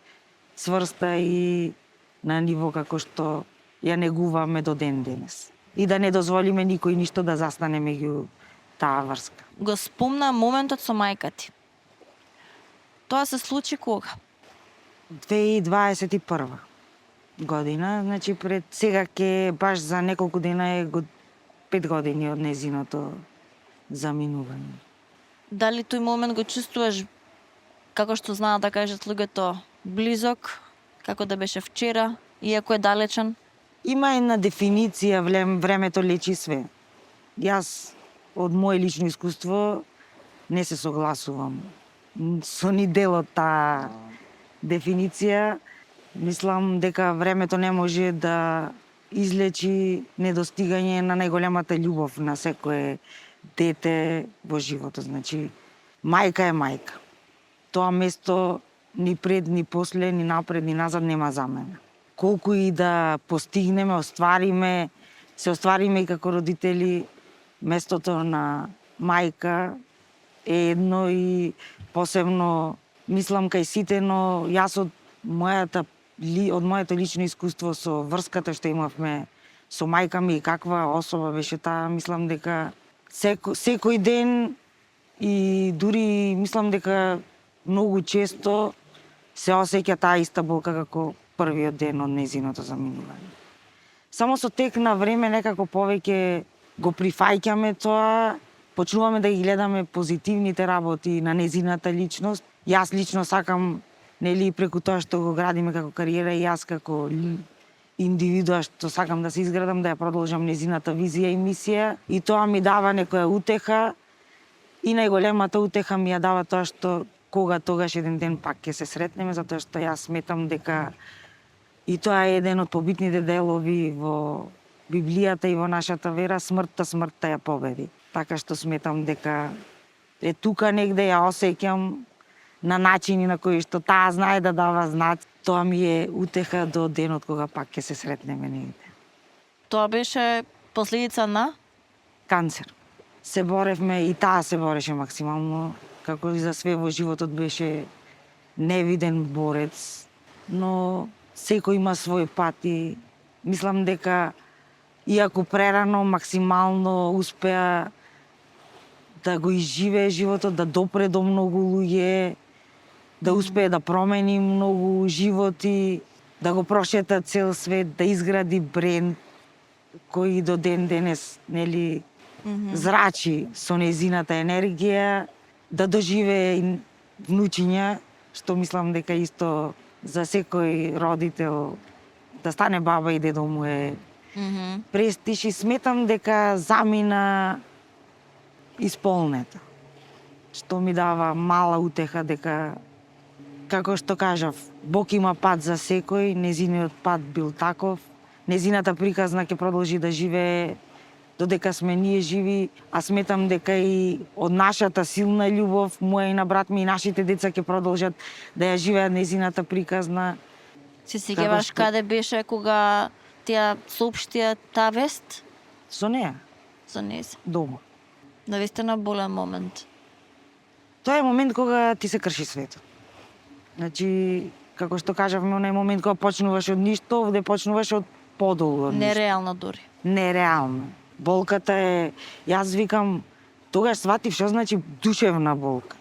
цврста и на ниво како што ја негуваме до ден денес. И да не дозволиме никој ништо да застане меѓу таа врска. Го спомна моментот со мајка ти. Тоа се случи кога? 2021 година, значи пред сега ќе баш за неколку дена е 5 години од незиното заминување. Дали тој момент го чувствуваш, како што знаат да кажат луѓето, близок, како да беше вчера, иако е далечен? Има една дефиниција, времето лечи све. Јас од моје лично искуство не се согласувам со ни дел од таа дефиниција. Мислам дека времето не може да излечи недостигање на најголемата љубов на секое дете во животот. Значи, мајка е мајка. Тоа место ни пред, ни после, ни напред, ни назад нема замена. Колку и да постигнеме, оствариме, се оствариме и како родители. Местото на мајка е едно и посебно мислам кај сите, но јас од моето лично искуство со врската што имавме со мајка ми и каква особа беше таа, мислам дека секој ден и дури мислам дека многу често се осеќа таа иста болка како првиот ден од нејзиното заминување. Само со тек на време некако повеќе го прифаќаме тоа, почнуваме да ги гледаме позитивните работи на нејзината личност. Јас лично сакам, нели, преку тоа што го градиме како кариера, и јас како индивидуа што сакам да се изградам, да ја продолжам нејзината визија и мисија, и тоа ми дава некоја утеха, и најголемата утеха ми ја дава тоа што кога тогаш еден ден пак ќе се сретнеме, затоа што јас сметам дека и тоа е еден од побитните делови во Библијата и во нашата вера, смртта ја победи. Така што сметам дека е тука негде, ја осеќам на начини на кои што таа знае да дава знак. Тоа ми е утеха до денот кога пак ќе се сретнеме негде. Тоа беше последица на Канцер. Се боревме и таа се бореше максимално, како и за све во животот беше невиден борец, но секој има свој пат и мислам дека иако прерано максимално успеа да го изживее животот, да допре до многу луѓе, да успее да промени многу животи, да го прошета цел свет, да изгради бренд кој до ден денес, нели, зрачи со нејзината енергија, да доживее и внучиња, што мислам дека исто за секој родител да стане баба и дедо му е престиж, и сметам дека замина исполнета. Што ми дава мала утеха дека, како што кажав, Бог има пат за секој, незиниот пат бил таков, незината приказна ќе продолжи да живее додека сме ние живи, а сметам дека и од нашата силна љубов, моја и на брат ми, и нашите деца ќе продолжат да ја живеат незината приказна. Се сеќаваш каде беше кога ти ја соопштија таа вест? Со неа, За нејзе. дома. Навистина болен момент. Тоа е момент кога ти се крши светот. Значи, како што кажавме, онај момент кога почнуваш од ништо, овде почнуваш од подолу од ништо. Нереално дури. Нереално. Болката е, јас викам, тогаш сватив што значи душевна болка.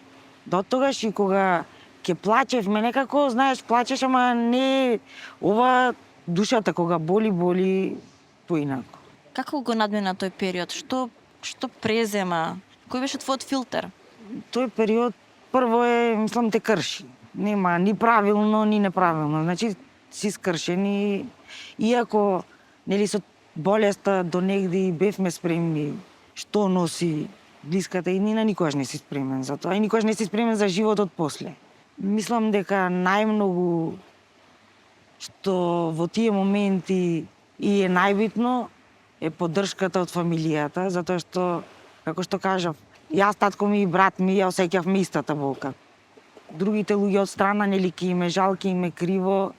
До тогаш и кога ќе плачевме некако, знаеш, плачеш, ама не ова душата кога боли поинако. Како го надмина тој период? Што презема? Кој беше твојот филтер? Тој период прво е, мислам, те крши. Нема ни правилно, ни неправилно. Значи, си скршен и иако, нели, со болеста до негде и бевме спремни што носи блиската иднина, никогаш не си спремен за тоа и никогаш не си спремен за животот после. Мислам дека најмногу што во тие моменти и е најбитно е поддршката од фамилијата, затоа што, како што кажав, јас, татко ми и брат ми ја осеќавме истата болка. Другите луѓе од страна, нели, ки им е жал, ки им е криво,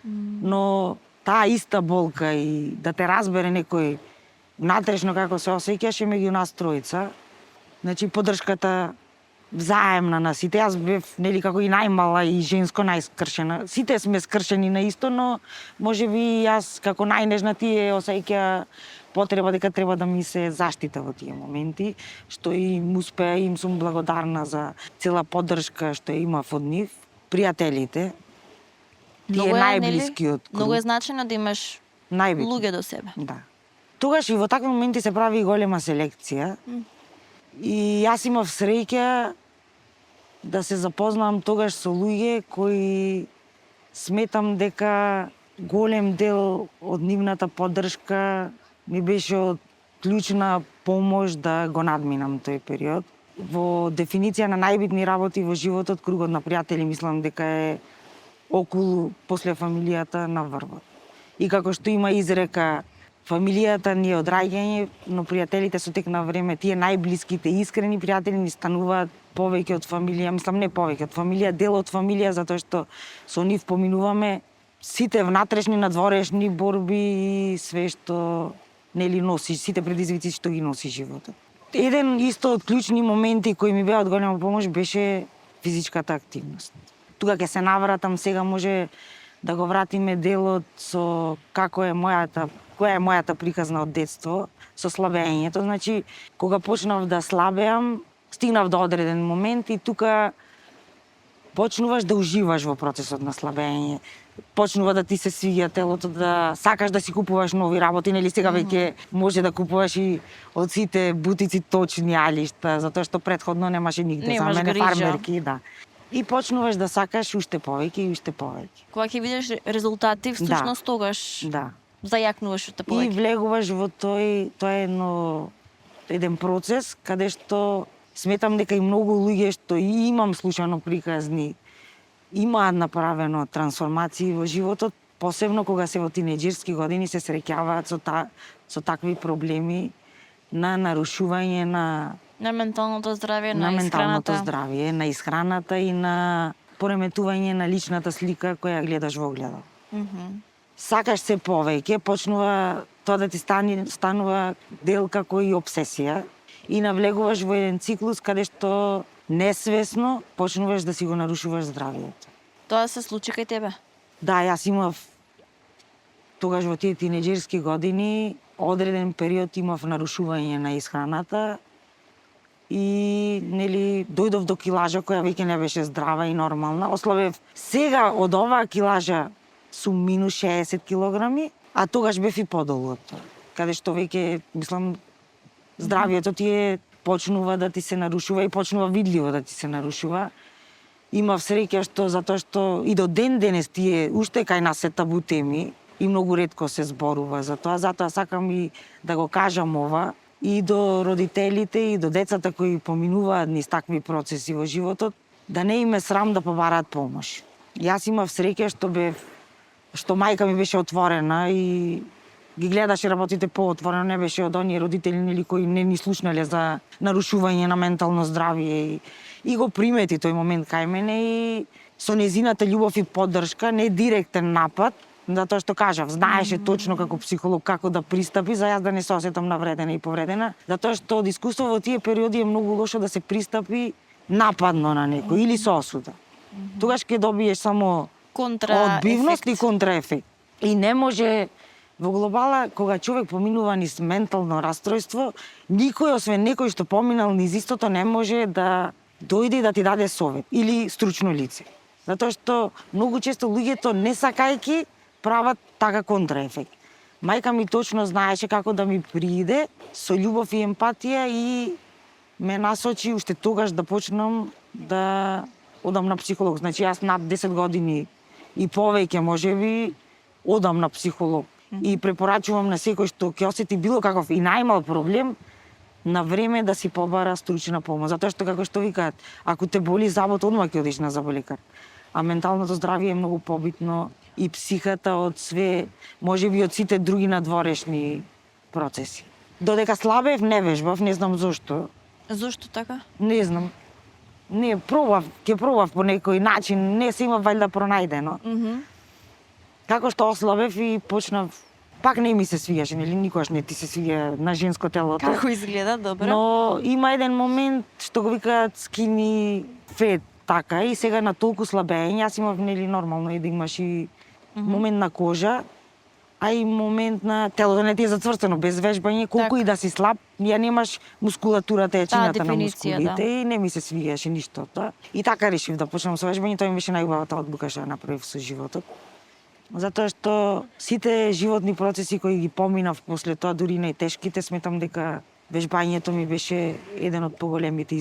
но таа иста болка и да те разбере некој внатрешно како се осеќаше меѓу нас тројца. Значи, поддршката взаемна на сите. Јас бев, нели, како и најмала и женско најскршена. Сите сме скршени на исто, но можеби јас како најнежна тие осеќа потреба дека треба да ми се заштита во тие моменти, што им успеа и им сум благодарна за цела поддршка што имав од нив, пријателите. Тие најблискиот круг. Многу е значено да имаш Најбитно. луѓе до себе. Да. Тогаш и во такви моменти се прави голема селекција. И јас имав среќа да се запознам тогаш со луѓе кои сметам дека голем дел од нивната поддршка ми беше од клучна помош да го надминам тој период. Во дефиниција на најбитни работи во животот, кругот на пријатели мислам дека е околу после фамилијата на врвот. И како што има изрека, фамилијата ни е од раѓање, но пријателите со тек на време, тие најблиските искрени пријатели ни стануваат повеќе од фамилија, мислам не повеќе од фамилија, дел од фамилија, затоа што со нив поминуваме сите внатрешни, надворешни борби и све што нели носиш сите предизвици што ги носи животот. Еден исто од клучни моменти кои ми беа од голема помош беше физичката активност. Тука ќе се навратам, сега може да го вратиме делот со која е мојата приказна од детство со слабењето. Значи, кога почнав да слабеам, стигнав до одреден момент и тука почнуваш да уживаш во процесот на слабење. Почнува да ти се свиѓа телото, да сакаш да си купуваш нови работи, нели сега веќе може да купуваш и од сите бутици точни алишта, затоа што претходно немаше нигде за мене грижа. фармерки, да. И почнуваш да сакаш уште повеќе и уште повеќе. Кога ќе видиш резултати, всушност тогаш Да. зајакнуваш уште И повеќе. влегуваш во тоа е еден процес каде што сметам дека и многу луѓе што и имам слушано приказни имаат направено трансформации во животот, посебно кога се во тинеџерски години се среќаваат со такви проблеми на нарушување на На менталното здравје, на менталното исхраната. здравје, на исхраната и на пореметување на личната слика која гледаш во огледало. Сакаш се повеќе, почнува тоа да ти станува дел како и обсесија и навлегуваш во еден циклус каде што несвесно почнуваш да си го нарушуваш здравието. Тоа се случи кај тебе? Да, јас имав тогаш во тие тинеџерски години одреден период имав нарушување на исхраната и нели дојдов до килажа која веќе не беше здрава и нормална. Ослабев сега од оваа килажа сум минус 60 килограми, а тогаш бев и подолу од тоа. Каде што веќе, мислам, здравието ти почнува да ти се нарушува и почнува видливо да ти се нарушува. Имав среќа затоа што и до ден денес тие уште кај нас се табу теми и многу ретко се зборува за тоа. Затоа сакам и да го кажам ова и до родителите и до децата кои поминуваат низ такви процеси во животот, да не им е срам да побараат помош. Јас имав среќа што мајка ми беше отворена и ги гледаше работите поотворено, не беше од оние родители нели кои не ни слушнале за нарушување на ментално здравје и го примети тој момент кај мене и со незината љубов и поддршка, не директен напад, затоа што кажав, знаеше точно како психолог како да пристапи за јас да не се осетам навредена и повредена, затоа што од искуство во тие периоди е многу лошо да се пристапи нападно на некој или со осуда. Тогаш ќе добиеш само одбивност и контраефект. И не може во глобала, кога човек поминува низ ментално расстройство, никој освен некој што поминал низ истото не може да дојде и да ти даде совет или стручно лице. Затоа што многу често луѓето не сакајки прават така контраефект. Мајка ми точно знаеше како да ми прииде со љубов и емпатија и ме насочи уште тогаш да почнам да одам на психолог. Значи јас над 10 години и повеќе можеби одам на психолог. И препорачувам на секој што ќе осети било каков и најмал проблем на време да си побара стручна помош. Затоа што како што викаат, ако те боли забот, одмah ќе одиш на заболекар. А менталното здравје е многу побитно и психата од све, можеби од сите други надворешни процеси. Додека слабев, не вежбав, не знам зошто. Зошто така? Не знам. Не, ќе пробав по некој начин, не се има вајда пронајдено. Како што ослабев и почнав, пак не ми се свиѓаше, нели никогаш не ти се свиѓа на женско телото. Како изгледа, добро? Но има еден момент што го викаат skinny fat, така, и сега на толку слабење, јас имав нели нормално и да имаш и момент на кожа, а и момент на телото не ти е зацврстено без вежбање, колку и да си слаб, ја немаш мускулатурата, јачината на мускулите и не ми се свиѓаше ништо тоа. И така решив да почнам со вежбање, тоа ми беше најубавата одлука што ја направив со животот. Затоа што сите животни процеси кои ги поминав после тоа, дури најтешките, сметам дека вежбањето ми беше еден од поголемиот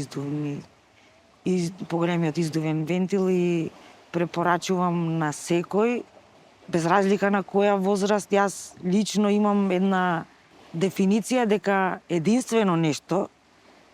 издувен вентил и препорачувам на секој, без разлика на која возраст. Јас лично имам една дефиниција дека единствено нешто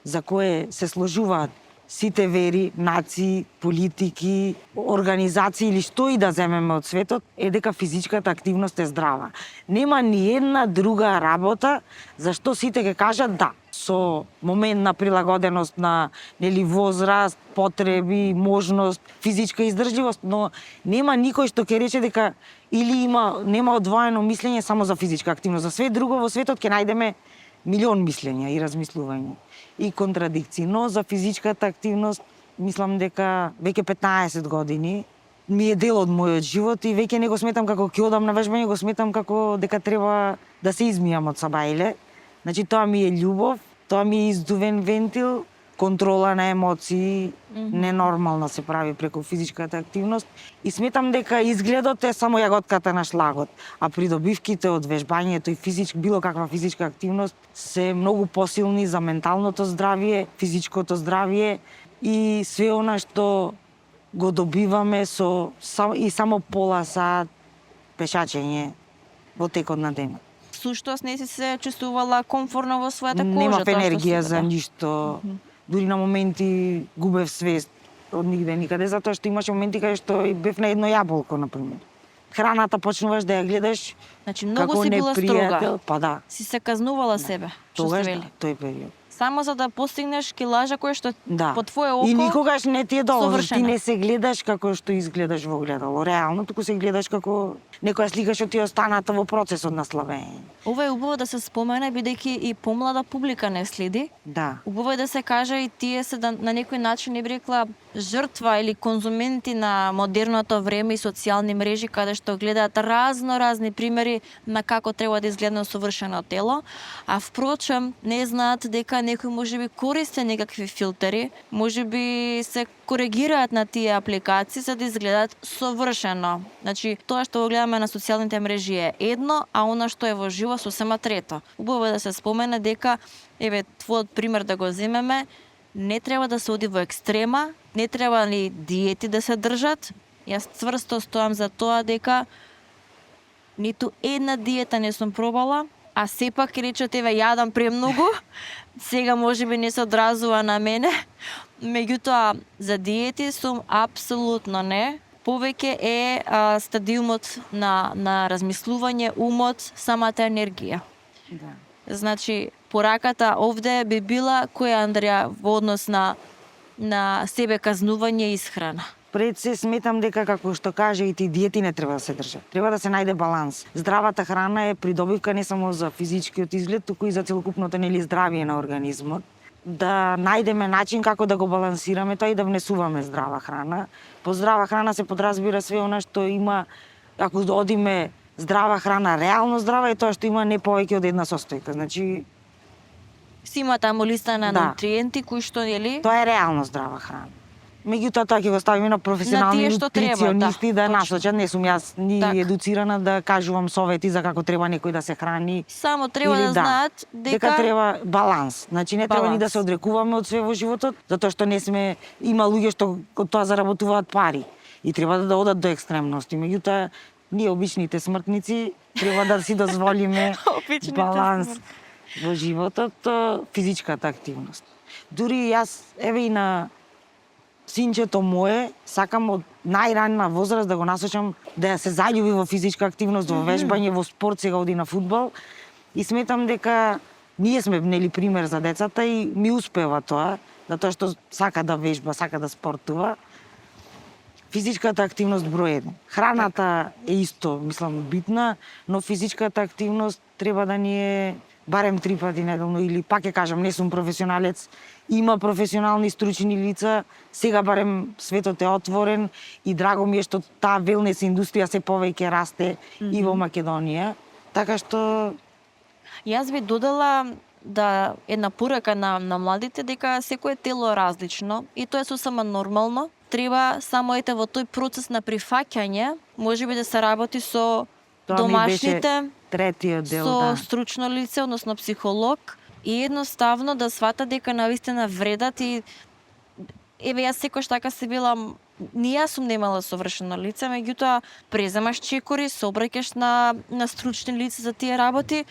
за кое се сложуваат сите вери, нации, политики, организации или што и да земеме од светот, е дека физичката активност е здрава. Нема ни една друга работа за што сите ќе кажат да. Со момент на прилагоденост на возраст, потреби, можност, физичка издржливост, но нема никој што ќе рече дека или нема одвоено мислење само за физичка активност. За све друго во светот ќе најдеме милион мислења и размислувања и контрадикции, но за физичката активност мислам дека веќе 15 години ми е дел од мојот живот и веќе не го сметам како ќе одам на вежбање, го сметам како дека треба да се измијам од сабајле. Значи тоа ми е љубов, тоа ми е издувен вентил, контрола на емоции, ненормална се прави преку физичката активност и сметам дека изгледот е само јаготката на шлагот, а придобивките од вежбањето и било каква физичка активност се многу посилни за менталното здравје, физичкото здравје и све она што го добиваме и само пола саат пешачење во текот на денот. Суштост не си се чувствувала комфортно во својата кожа? Немав енергија за ништо. Дури на моменти губев свест од нигде никаде, затоа што имаше моменти каде што бев на едно јаболко, например. Храната почнуваш да ја гледаш значи, многу како си била непријател, строга. па да. Си се казнувала себе, што Тогаш сте да, вели. тој период. Само за да постигнеш килажа која што Да. по твое око И никогаш не ти е доволно, ти совршена. не се гледаш како што изгледаш во огледало, реално, туку се гледаш како некоја слика што ти е останата во процесот на славење. Ова е убаво да се спомене, бидејќи и помлада публика не следи. Да. Убаво е да се каже и тие се на некој начин, не би рекла, жртва или конзументи на модерното време и социјални мрежи, каде што гледаат разни примери на како треба да изгледа совршено тело, а впрочем не знаат дека некои можеби користи некакви филтери, можеби се коригираат на тие апликации за да изгледаат совршено. Значи, тоа што го гледаме на социјалните мрежи е едно, а она што е во живо сосема трето. Убаво е да се спомене дека, еве, твојот пример да го земеме, не треба да се оди во екстрема, не треба ли диети да се држат. Јас цврсто стоам за тоа дека ниту една диета не сум пробала, а сепак ќе речат, еве, јадам премногу, сега можеби не се одразува на мене, меѓутоа за диети сум апсолутно не. Повеќе е стадиумот на размислување, умот, самата енергија. Да. Значи, пораката овде би била која, Андреја, во однос на себе казнување и исхрана? Пред се сметам дека, како што каже и ти, диети не треба да се држат. Треба да се најде баланс. Здравата храна е придобивка не само за физичкиот изглед, туку и за целокупното здравје на организмот. Да најдеме начин како да го балансираме тоа и да внесуваме здрава храна. По здрава храна се подразбира све она што има, ако одиме здрава храна, реално здрава е тоа што има не повеќе од една состојка. Значи, Си има таму листа на нутриенти кои што, нели? тоа е реално здрава храна. Меѓутоа тоа ќе го ставиме на професионални нутриционисти да насочат. Не сум јас ни едуцирана да кажувам совети за како треба некој да се храни. Само треба да знаат дека треба баланс. Значи не треба ни да се одрекуваме од све во животот, затоа што има луѓе што од тоа заработуваат пари и треба да одат до екстремности. Меѓутоа ние обичните смртници треба да си дозволиме баланс во животот, физичката активност. Дури јас, еве и на синчето мое, сакам од најранна возраст да го насочам да се заљуби во физичка активност, во вежбање, во спорт, сега оди на фудбал. И сметам дека ние сме пример за децата и ми успева тоа, затоа што сака да вежба, сака да спортува. Физичката активност број 1. Храната е исто, мислам, битна, но физичката активност треба да ни е барем 3 пати неделно, или пак ќе кажам, не сум професионалец, има професионални стручни лица, сега барем светот е отворен и драго ми е што таа велнес индустрија се повеќе расте и во Македонија. Така што јас би додала една порака на младите дека секое тело е различно и тоа е сосема нормално. Треба само во тој процес на прифаќање, можеби да се работи со домашните, третиот дел, со стручно лице, односно психолог, и едноставно да свата дека навистина вредат и еве јас секојаш така се била, ни јас сум немала совршено лице, меѓутоа преземаш чекори, се обраќаш на стручни лица за тие работи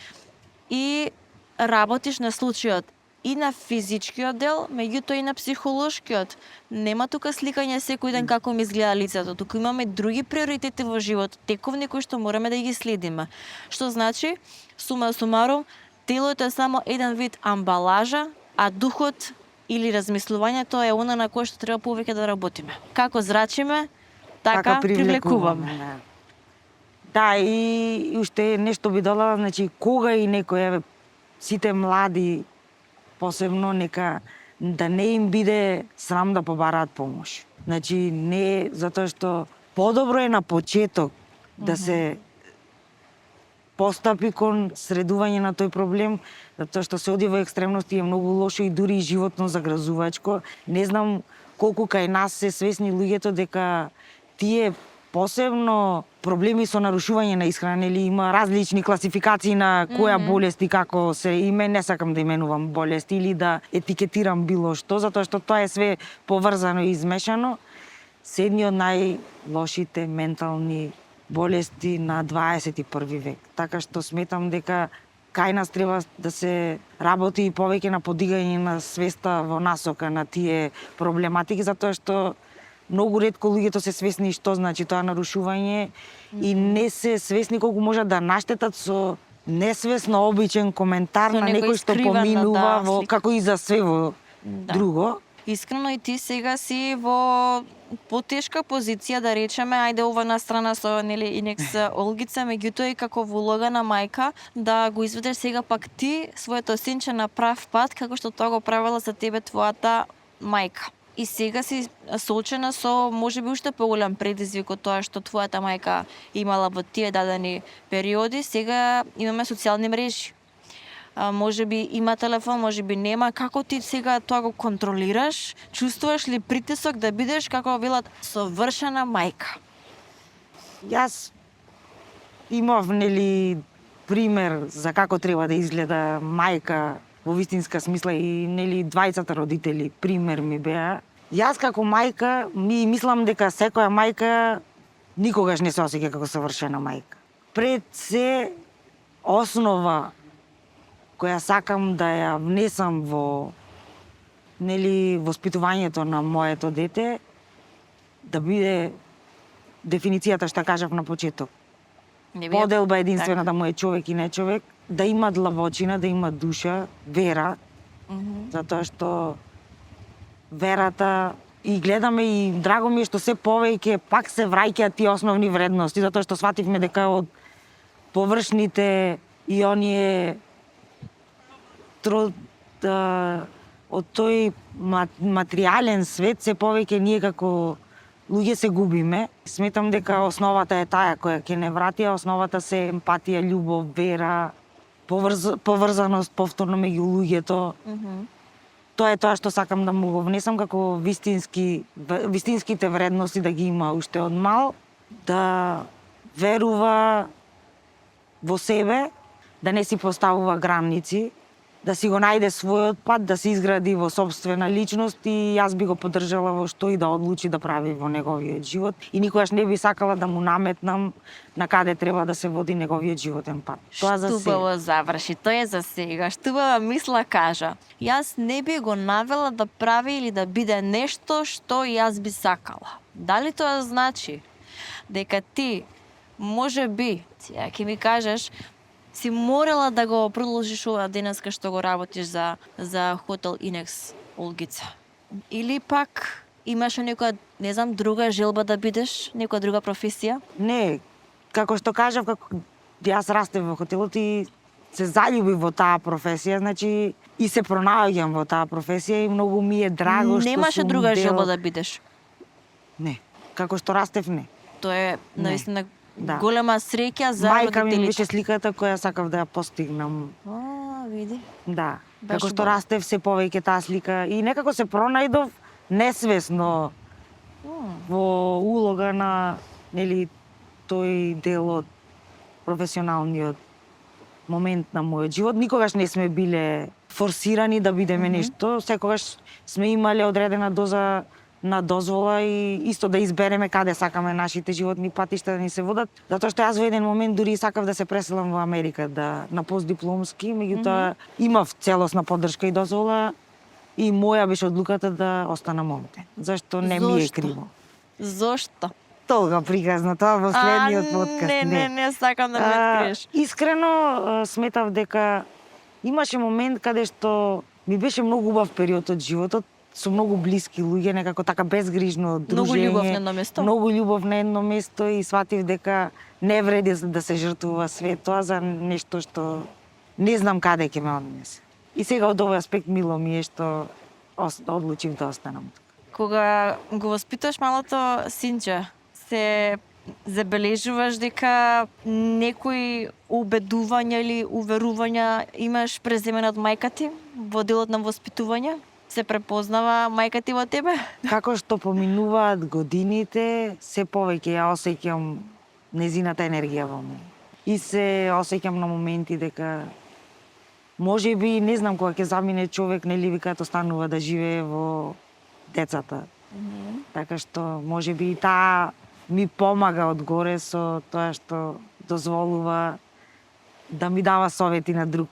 и работиш на случајот и на физичкиот дел, меѓутоа и на психолошкиот. Нема тука сликање секој ден како ми изгледа лицето, туку имаме други приоритети во животот, тековни кои што мораме да ги следиме. Што значи, сума сумарум, телото е само еден вид амбалажа, а духот или размислувањето е она на кое што треба повеќе да работиме. Како зрачиме, така привлекуваме. Да, и уште нешто би додала, значи кога и некој, сите млади посебно, нека да не им биде срам да побараат помош. Значи не затоа што подобро е на почеток да се постапи кон средување на тој проблем, затоа што се оди во екстремности е многу лошо и дури и животно загразувачко. Не знам колку кај нас се свесни луѓето дека тие посебно проблеми со нарушување на исхрана, или има различни класификации на која болест и како се име, не сакам да именувам болести или да етикетирам било што, затоа што тоа е све поврзано и измешано. Се едни од најлошите ментални болести на 21 век. Така што сметам дека кај нас треба да се работи и повеќе на подигање на свеста во насока на тие проблематики, затоа што многу ретко луѓето се свесни што значи тоа нарушување и не се свесни колку можат да наштетат со несвесно обичен коментар на некој што поминува во како и за све во друго. Искрено и ти сега си во потешка позиција, да речеме, ајде ова на страна со Инекс Олгица, меѓутоа и како во улога на мајка, да го изведеш сега пак ти своето синче на прав пат, како што тоа го правила за тебе твојата мајка. И сега си соочена со можеби уште поголем предизвик од тоа што твојата мајка имала во тие дадени периоди. Сега имаме социјални мрежи. Можеби има телефон, можеби нема. Како ти сега тоа го контролираш? Чувствуваш ли притисок да бидеш, како велат, совршена мајка? Јас имав, пример за како треба да изгледа мајка во вистинска смисла и двајцата родители пример ми беа. Јас како мајка мислам дека секоја мајка никогаш не се осеќа како совршена мајка. Пред се основа која сакам да ја внесам во воспитувањето на моето дете, да биде дефиницијата што кажав на почеток. Поделба единствена да му е човек и не човек, да има длабочина, да има душа, вера, затоа што верата и гледаме и драго ми е што се повеќе пак се враќаат тие основни вредности, затоа што свативме дека од површните и оние од тој материјален свет се повеќе ние како луѓе се губиме. Сметам дека основата е таа која ќе не врати, а основата се емпатија, љубов, вера, поврзаност повторно меѓу луѓето. Тоа е тоа што сакам да му го внесам како вистинските вредности да ги има уште од мал, да верува во себе, да не си поставува граници, да си го најде својот пат, да се изгради во собствена личност и јас би го поддржала во што и да одлучи да прави во неговиот живот и никогаш не би сакала да му наметнам на каде треба да се води неговиот животен пат. Тоа за сега. Штубаво заврши, тоа е за сега. Штубава мисла кажа. Јас не би го навела да прави или да биде нешто што јас би сакала. Дали тоа значи дека ти може би, ја ќе ми кажеш, си морала да го продолжиш ова денеска што го работиш за хотел Инекс Олгица? Или пак имаш некоја, не знам, друга желба да бидеш, некоја друга професија? Не, како што кажав, јас растев во хотелот и се заљубив во таа професија, значи и се пронаоѓам во таа професија и многу ми е драго што немаше друга желба да бидеш? Не, како што растев не. Тоа е наистина голема среќа за мајка родителите. ми беше сликата која сакав да ја постигнам. Види. Да, како што растев се повеќе таа слика и некако се пронајдов несвесно во улога на тој дел од професионалниот момент на мојот живот. Никогаш не сме биле форсирани да бидеме нешто, секогаш сме имале одредена доза на дозвола и исто да избереме каде сакаме нашите животни патишта да ни се водат, затоа што јас во еден момент дури сакав да се преселам во Америка на постдипломски, меѓутоа имав целосна поддршка и дозвола и моја беше одлуката да останам овде. Зашто не ми е Зошто? криво. Зошто? Толга приказно тоа во следниот подкаст. Не сакам да ми откриеш. Искрено сметав дека имаше момент каде што ми беше многу убав период од животот, со многу блиски луѓе, некако така безгрижно дружење. Многу љубов на едно место? Многу љубов на едно место и сватив дека не вреди да се жртвува све тоа за нешто што не знам каде ќе ме однесе. И сега од овој аспект мило ми е што одлучив да останам тука. Кога го воспитуваш малото синче, се забележуваш дека некои убедувања или уверувања имаш преземени од мајка ти во делот на воспитување? Се препознава мајка ти во тебе? Како што поминуваат годините, се повеќе ја осеќам незината енергија во мене. И се осеќам на моменти дека може би, не знам, кога ќе замине човек, нели викаат останува да живее во децата. Така што може би и таа ми помага одгоре со тоа што дозволува да ми дава совети на друг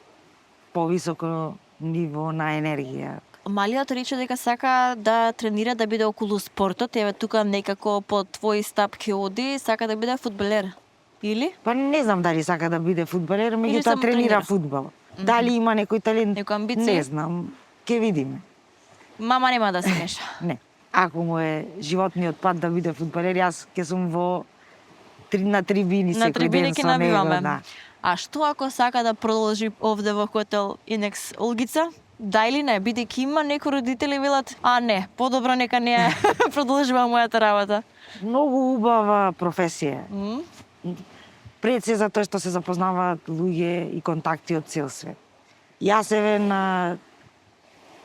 повисоко ниво на енергија. Малиот рече дека сака да тренира, да биде околу спортот, еве тука некако по твои стапки оди, сака да биде фудбалер. Или? Па не знам дали сака да биде фудбалер, само меѓутоа тренира тренира. фудбал. Дали има некој талент? Некоја амбиција? Не знам. Ке видиме. Мама нема да се меша. Не. Ако му е животниот пат да биде фудбалер, јас ќе сум на трибини На секој трибини ден ќе со него. навиваме. Да. А што ако сака да продолжи овде во хотел Инекс Олгица? Да или не, бидејќи има некои родители велат, не, подобро нека не ја продолжува мојата работа. Многу убава професија. М? Пред се затоа што се запознаваат луѓе и контакти од цел свет. Јас еве на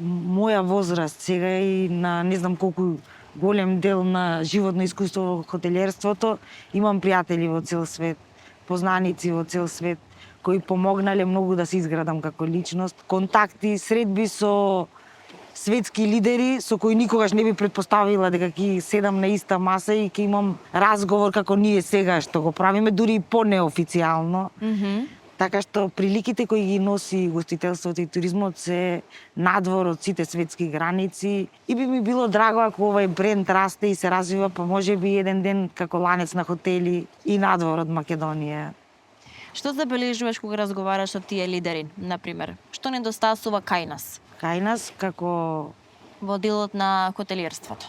моја возраст сега и на не знам колку голем дел на животно искуство во хотелиерството, имам пријатели во цел свет, познаници во цел свет, кои помогнале многу да се изградам како личност, контакти, средби со светски лидери со кои никогаш не би претпоставила дека ќе седам на иста маса и ќе имам разговор како ние сега што го правиме, дури и понеофицијално. Така што приликите кои ги носи гостителството и туризмот се надвор од сите светски граници и би ми било драго ако овој бренд расте и се развива, па може би еден ден како ланец на хотели и надвор од Македонија. Што забележуваш кога разговараш со тие лидери, например? Што недостасува кај нас Кај нас како во делот на хотелиерството?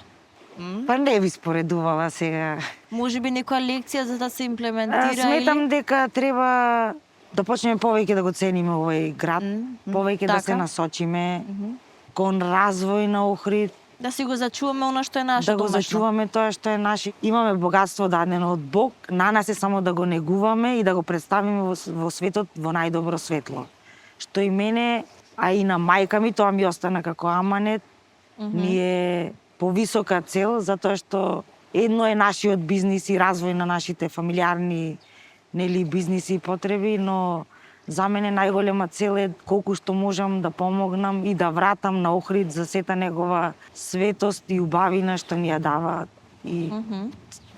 па не би споредувала сега. Може би некоја лекција за да се имплементира Сметам или? дека треба да почнеме повеќе да го цениме овој град, повеќе да се така. насочиме кон развој на Охрид, Да си го зачуваме она што е наше да го домашно. зачуваме тоа што е наше. Имаме богатство дадено од Бог, на нас е само да го негуваме и да го представиме во светот во најдобро светло. Што и мене, а и на мајка ми, тоа ми остана како аманет, ми е повисока цел, затоа што едно е нашиот бизнис и развој на нашите фамилиарни бизниси и потреби, но за мене најголема цел е колку што можам да помогнам и да вратам на Охрид за сета негова светост и убавина што ни ја дава и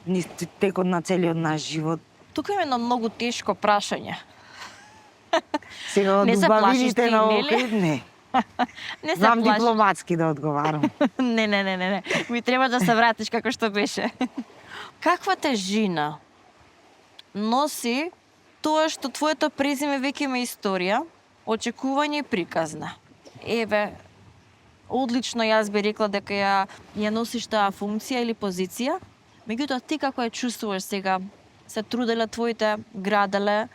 низ текот на целиот наш живот. Тука има едно многу тешко прашање. Сега од Не се плашиш убавините ти, на нели? Охрид, не. Не се Знам плашиш. дипломатски да одговарам. Не. Ми треба да се вратиш како што беше. Каква тежина носи тоа што твоето презиме веќе има историја, очекување и приказна? Еве, одлично јас би рекла дека ја носиш таа функција или позиција, меѓутоа ти како ја чувствуваш сега, се труделе твоите граделе,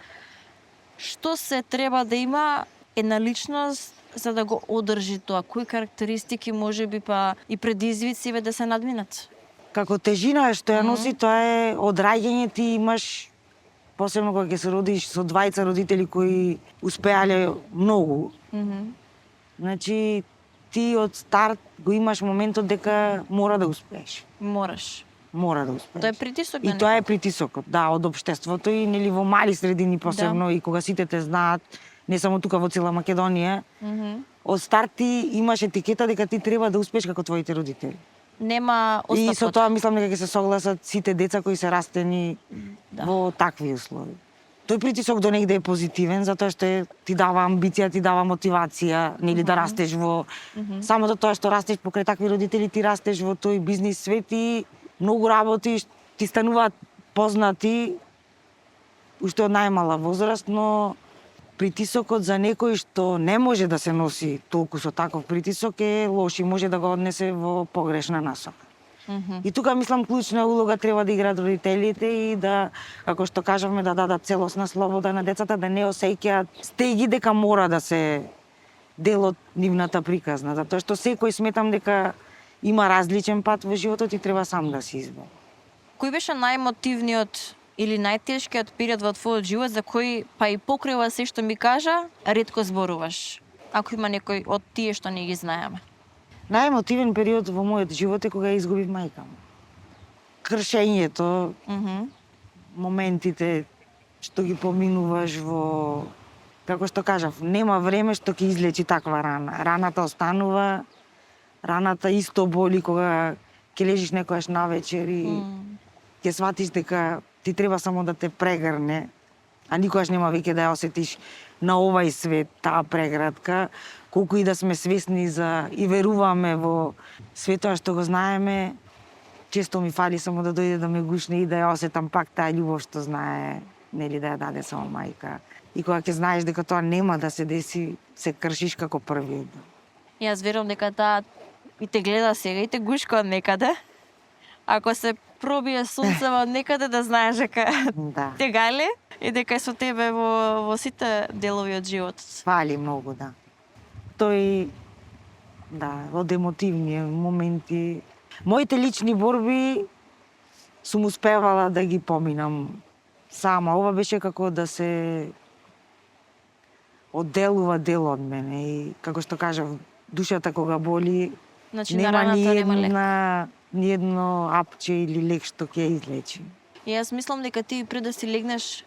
што се треба да има една личност за да го одржи тоа? Кои карактеристики може би па и предизвици да се надминат? Како тежина што ја носи, тоа е од раѓање ти имаш, посебно кога ќе се родиш со двајца родители кои успеале многу. Значи, ти од старт го имаш моментот дека мора да успееш. Мораш. Мора да успееш. Тоа е притисок И на тоа е притисокот, да, од општеството и нели во мали средини посебно и кога сите те знаат, не само тука во цела Македонија, од старт ти имаш етикета дека ти треба да успееш како твоите родители. нема И со остапот. тоа мислам дека ќе се согласат сите деца кои се растени во такви услови. Тој притисок до негде е позитивен, затоа што ти дава амбиција, ти дава мотивација, нели да растеш во самото тоа што растеш покрај такви родители, ти растеш во тој бизнис свет и многу работи ти стануваат познати уште од најмала возраст, но притисокот за некој што не може да се носи толку со таков притисок е лош и може да го однесе во погрешна насока. И тука мислам клучна улога треба да играат родителите и да, како што кажавме, да дадат целосна слобода на децата, да не осеќаат стеги дека мора да се дел од нивната приказна, затоа што секој сметам дека има различен пат во животот и треба сам да се избере. Кој беше најмотивниот или најтешкиот период во твојот живот за кој, па и покрива се што ми кажа, ретко зборуваш? Ако има некој од тие што не ги знаеме. Најемотивен период во мојот живот е кога ја изгубив мајка ми. Кршењето, моментите што ги поминуваш во, како што кажав, нема време што ќе излечи таква рана. Раната останува, раната исто боли кога ќе лежиш некојаш навечер и ќе сватиш дека ти треба само да те прегрне, а никогаш нема веќе да ја осетиш на овај свет таа преградка, колку и да сме свесни за и веруваме во светот што го знаеме, често ми фали само да дојде да ме гушне и да ја осетам пак таа љубов што знае, нели да ја даде само мајка. И кога ќе знаеш дека тоа нема да се деси, се кршиш како првиот. Јас верувам дека таа и те гледа сега и те гушка од некаде. Ако се пробие сонцево од некаде да знаеш дека Да. те гали и дека е со тебе во сите делови од животот. Фали многу, да. Тој, да, од емотивни моменти. Моите лични борби сум успевала да ги поминам сама. Ова беше како да се одделува дел од мене и како што кажав, душата кога боли, Значи на нема раната нема лек. ни едно апче или лек што ќе ја излечи. И јас мислам дека ти пред да си легнеш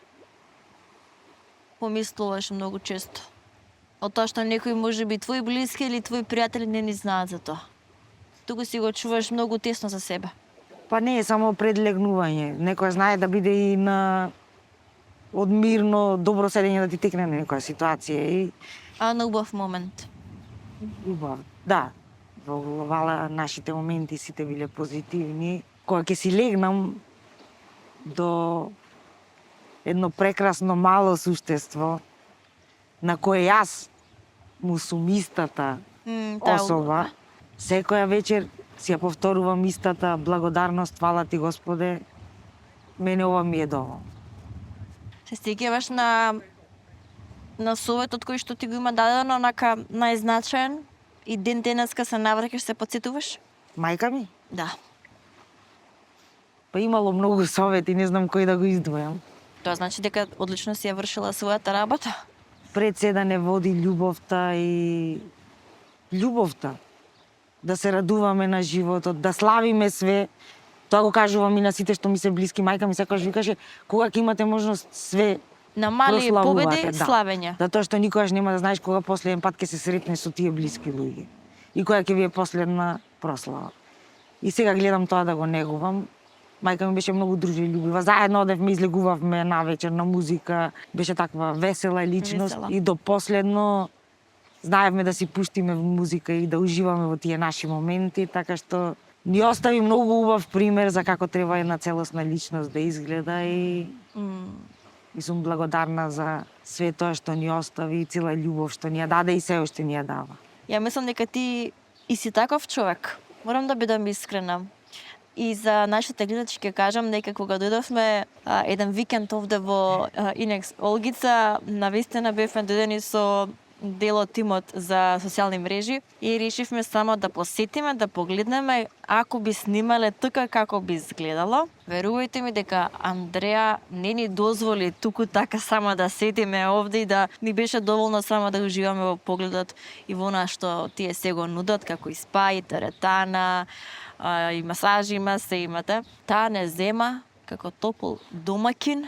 помислуваш многу често. Од тоа што некои може би твои блиски или твои пријатели не ни знаат за тоа. Туку си го чуваш многу тесно за себе. Па не е само предлегнување. Некој знае да биде и на одмирно, добро седење да ти текне на некоја ситуација и А на убав момент. убав. Да, во главала нашите моменти сите биле позитивни. Кога ќе си легнам до едно прекрасно мало суштество на кое јас му сум истата особа, секоја вечер си ја повторувам истата благодарност, фала ти Господе, мене ова ми е доволно. Се стигуваш на советот кој што ти го има дадено онака најзначаен и ден денеска се навраќаш се потсетуваш? Мајка ми? Да. Па имало многу совети, не знам кој да го издвојам. Тоа значи дека одлично си ја вршила својата работа. Пред се да не води љубовта и љубовта. Да се радуваме на животот, да славиме све. Тоа го кажувам и на сите што ми се блиски. Мајка ми секогаш викаше, кога ќе имате можност све На мали прославувате, победи, да. славење. Затоа што никогаш нема да знаеш кога последен пат ќе се сретнеш со тие блиски луѓе. И која ќе ви е последна прослава. И сега гледам тоа да го негувам. Мајка ми беше многу дружелюбива. Заедно одевме, излегувавме навечер на музика. Беше таква весела личност. Весела. И до последно знаевме да си пуштиме музика и да уживаме во тие наши моменти, така што ни остави многу убав пример за како треба една целосна личност да изгледа и сум благодарна за све тоа што ни остави и цела љубов што ни ја даде и се уште ни ја дава. Ја мислам дека ти и си таков човек. Морам да бидам искрена. И за нашите гледачи ќе кажам дека кога дојдовме еден викенд овде во Инекс Олгица, навистина бевме дојдени со дел од тимот за социјални мрежи и решивме само да посетиме, да погледнеме ако би снимале така како би изгледало. Верувајте ми дека Андреа не ни дозволи туку така само да седиме овде и да ни беше доволно само да уживаме во погледот и во она што тие се го нудат, како и спа, и теретана, и масажи има, се имате. Таа не зема како топол домакин,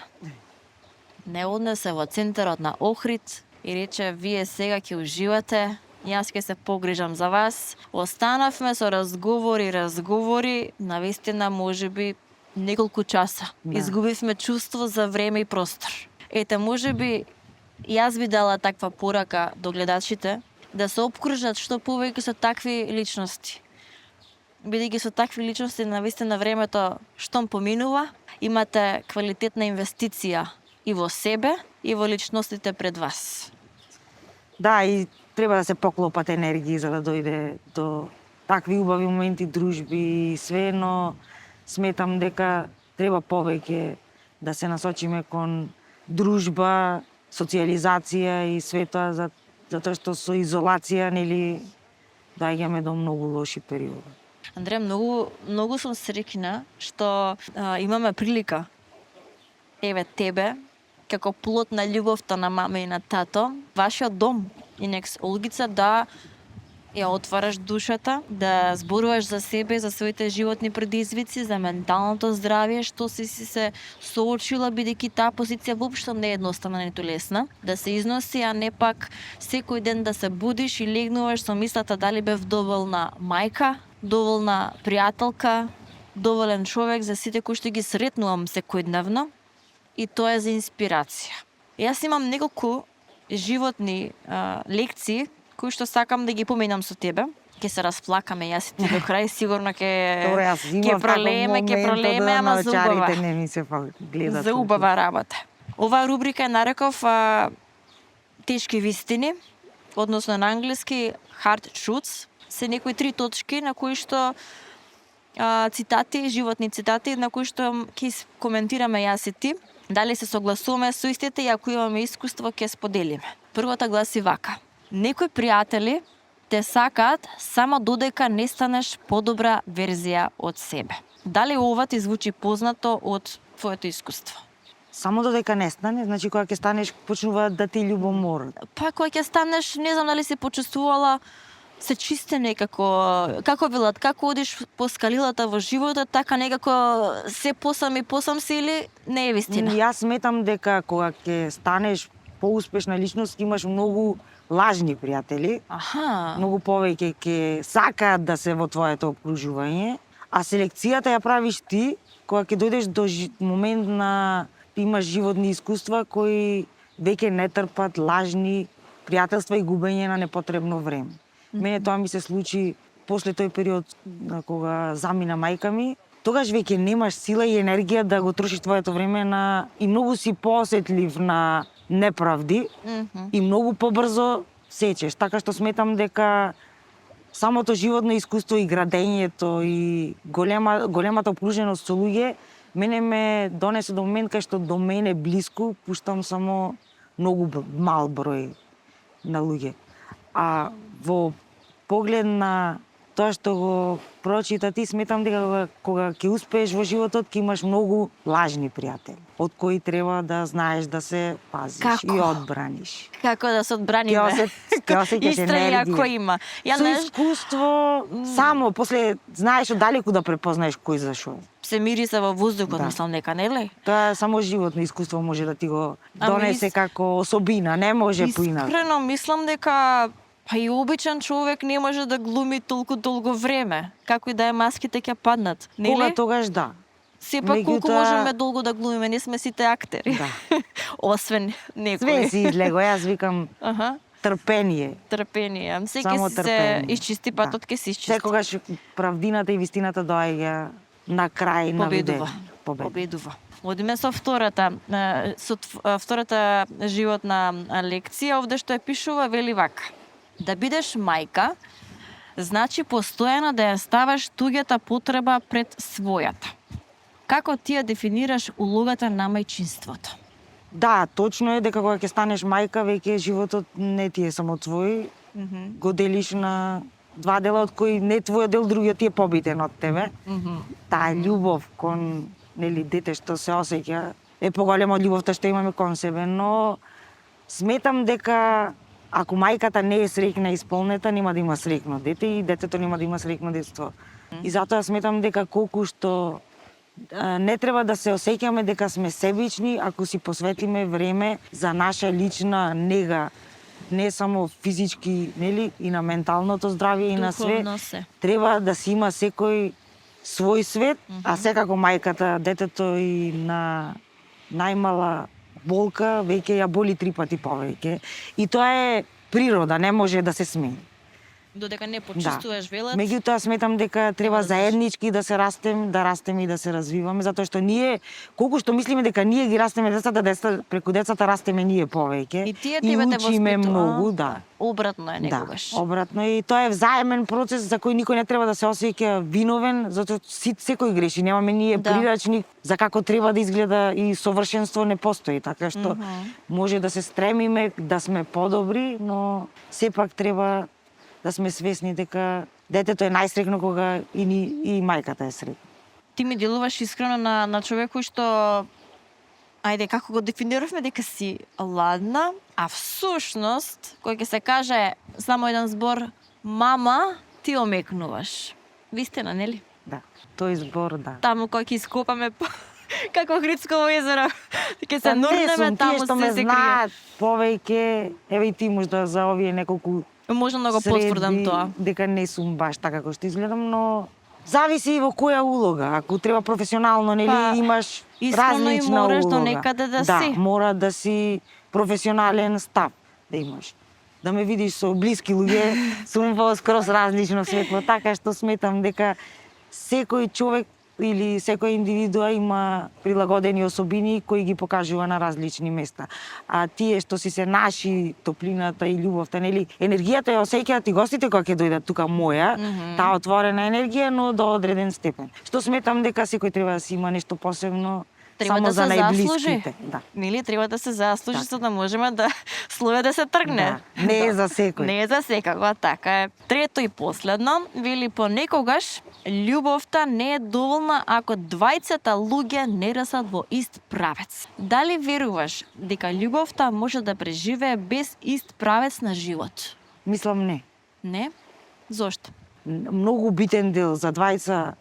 не однесе во центарот на Охрид и рече, вие сега ќе уживате Јас ќе се погрижам за вас. Останавме со разговори, навистина можеби неколку часа. Да. Изгубивме чувство за време и простор. Ете, можеби јас би дала таква порака до гледачите да се опкружат што повеќе со такви личности. Бидејќи со такви личности навистина времето штом поминува, имате квалитетна инвестиција и во себе и во личностите пред вас. Да, и треба да се поклопат енергии за да дојде до такви убави моменти, дружби и све, но сметам дека треба повеќе да се насочиме кон дружба, социализација и све тоа, затоа што со изолација, нели, доаѓаме до многу лоши периоди. Андреја, многу сум среќна што имаме прилика, еве тебе, како плод на љубовта на мама и на тато, вашиот дом, Инекс Олгица, да ја отвараш душата, да зборуваш за себе, за своите животни предизвици, за менталното здравје, што си се соочила, бидејќи таа позиција воопшто не е едноставна, ниту лесна, да се износи, а не пак секој ден да се будиш и легнуваш со мислата дали бев доволна мајка, доволна пријателка, доволен човек за сите кои што ги сретнувам секојдневно, и тоа е за инспирација. Јас имам неколку животни лекции кои што сакам да ги поминам со тебе. Ќе се расплакаме јас и ти до крај, сигурно Добре, јас ќе имав пролеме, ама за убава. очарите не ми се гледат. За убава работа. Оваа рубрика е нареков тешки вистини, односно на англиски hard truths, се некои 3 точки на кои што цитати, животни цитати, на кои што ќе коментираме јас и ти. Дали се согласуваме со истите и ако имаме искуство, ќе споделиме. Првата гласи вака. Некои пријатели те сакаат само додека не станеш подобра верзија од себе. Дали ова ти звучи познато од твоето искуство? Само додека не стане, значи кога ќе станеш почнува да ти љубомор. Па кога ќе станеш, не знам дали се почувствувала се чисте некако, како велат, како одиш по скалилата во животот, така некако се посам и посам си, или не е вистина? Јас сметам дека кога ќе станеш поуспешна личност, имаш многу лажни пријатели, Аха. многу повеќе ќе сакаат да се во твоето окружување, а селекцијата ја правиш ти кога ќе дојдеш до момент на имаш животни искуства кои веќе не трпат лажни пријателства и губење на непотребно време. Мене тоа ми се случи после тој период на кога замина мајка ми. Тогаш веќе немаш сила и енергија да го трошиш твоето време на и многу си поосетлив на неправди и многу побрзо сечеш. Така што сметам дека самото животно искуство и градењето и големата обкруженост со луѓе мене ме донесе до момент кај што до мене блиску пуштам само многу мал број на луѓе. А во поглед на тоа што го прочита ти, сметам дека кога ќе успееш во животот, ќе имаш многу лажни пријатели, од кои треба да знаеш да се пазиш Како? и одбраниш. Како да се одбраниме? Ќе осеќаш Истрели ако енергија. има. Ја Со знаеш, искуство, само после знаеш оддалеку да препознаеш кој за што. се мириса во воздухот, Да. мислам дека, нели? Тоа само животно искуство може да ти го Ами донесе како особина, не може поинаку. Искрено мислам дека па и обичен човек не може да глуми толку долго време. Како и да е маските ќе паднат, Кога нели? тогаш да. Сепак колку меѓутоа- можеме долго да глумиме, не сме сите актери. Да. Освен некои. Све си излего, јас викам Аха, трпение. трпение. Се Само ќе се трпение. изчисти патот, ќе се изчисти. Секогаш правдината и вистината доаѓа на крај на Победува. Победува. Одиме со втората животна лекција, овде што ја пишува, вели вака. Да бидеш мајка, значи постојано да ја ставаш туѓата потреба пред својата. Како ти ја дефинираш улогата на мајчинството? Да, точно е дека кога ќе станеш мајка, веќе животот не ти е само твој, го делиш на два дела од кои не твојот дел, другиот ти е побитен од тебе. Таа љубов кон дете што се осеќа е поголема од љубовта што имаме кон себе, но сметам дека ако мајката не е среќна и исполнета, нема да има среќно дете и детето нема да има среќно детство. И затоа сметам дека колку што не треба да се осеќаме дека сме себични ако си посветиме време за наша лична нега не само физички, нели, и на менталното здравје и на све. Духовно се. Треба да си има секој свој свет, а секако мајката, детето и на најмала болка веќе ја боли 3 пати повеќе. И тоа е природа, не може да се смени. Додека не почувствуваш велат. Меѓутоа сметам дека треба Да, заеднички да се растеме и да се развиваме, затоа што ние колку што мислиме дека ние ги растеме децата, преку децата растеме ние повеќе. И тие тебе те учиме воспитува. многу, да. Обратно е некогаш. Да, обратно и тоа е взаемен процес за кој никој не треба да се осеќа виновен, затоа секој греши. Немаме ние Да. прирачник за како треба да изгледа и совршенство не постои, така што може да се стремиме да сме подобри, но сепак треба да сме свесни дека детето е најсреќно кога и мајката е среќна. Ти ми делуваш искрено на човек кој што ајде како го дефиниравме дека си ладна, а всушност кој ќе се каже само еден збор мама, ти омекнуваш. Вистина, нели? Да, тој збор, да. Таму кој ќе ископаме како Грицково езеро, ќе се нурнеме, таму што ме се крие. знаат повеќе, еве и ти можда за овие неколку Можам да го потврдам тоа. дека не сум баш така како што изгледам, но зависи и во која улога. Ако треба професионално, нели, Па, имаш искрено и различна мораш улога. до некаде да Да, си. мора да си професионален став да имаш. Да ме видиш со блиски луѓе, сум во скроз различно светло, така што сметам дека секој човек или секоја индивидуа има прилагодени особини кои ги покажува на различни места. А тие што си се наши, топлината и љубовта, нели, енергијата ја осеќаат и гостите кога ќе дојдат тука моја, таа отворена енергија, но до одреден степен. Што сметам дека секој треба да си има нешто посебно Треба само да за се заслужи. најблиските. Да. Нели треба да се заслужи Така. за да можеме да слове да се тргне. Да. Не е за секој. Не е за секако, така е. Трето и последно, вели понекогаш љубовта не е доволна ако двајцата луѓе не расат во ист правец. Дали веруваш дека љубовта може да преживее без ист правец на живот? Мислам не. Не? Зошто? Многу битен дел за двајца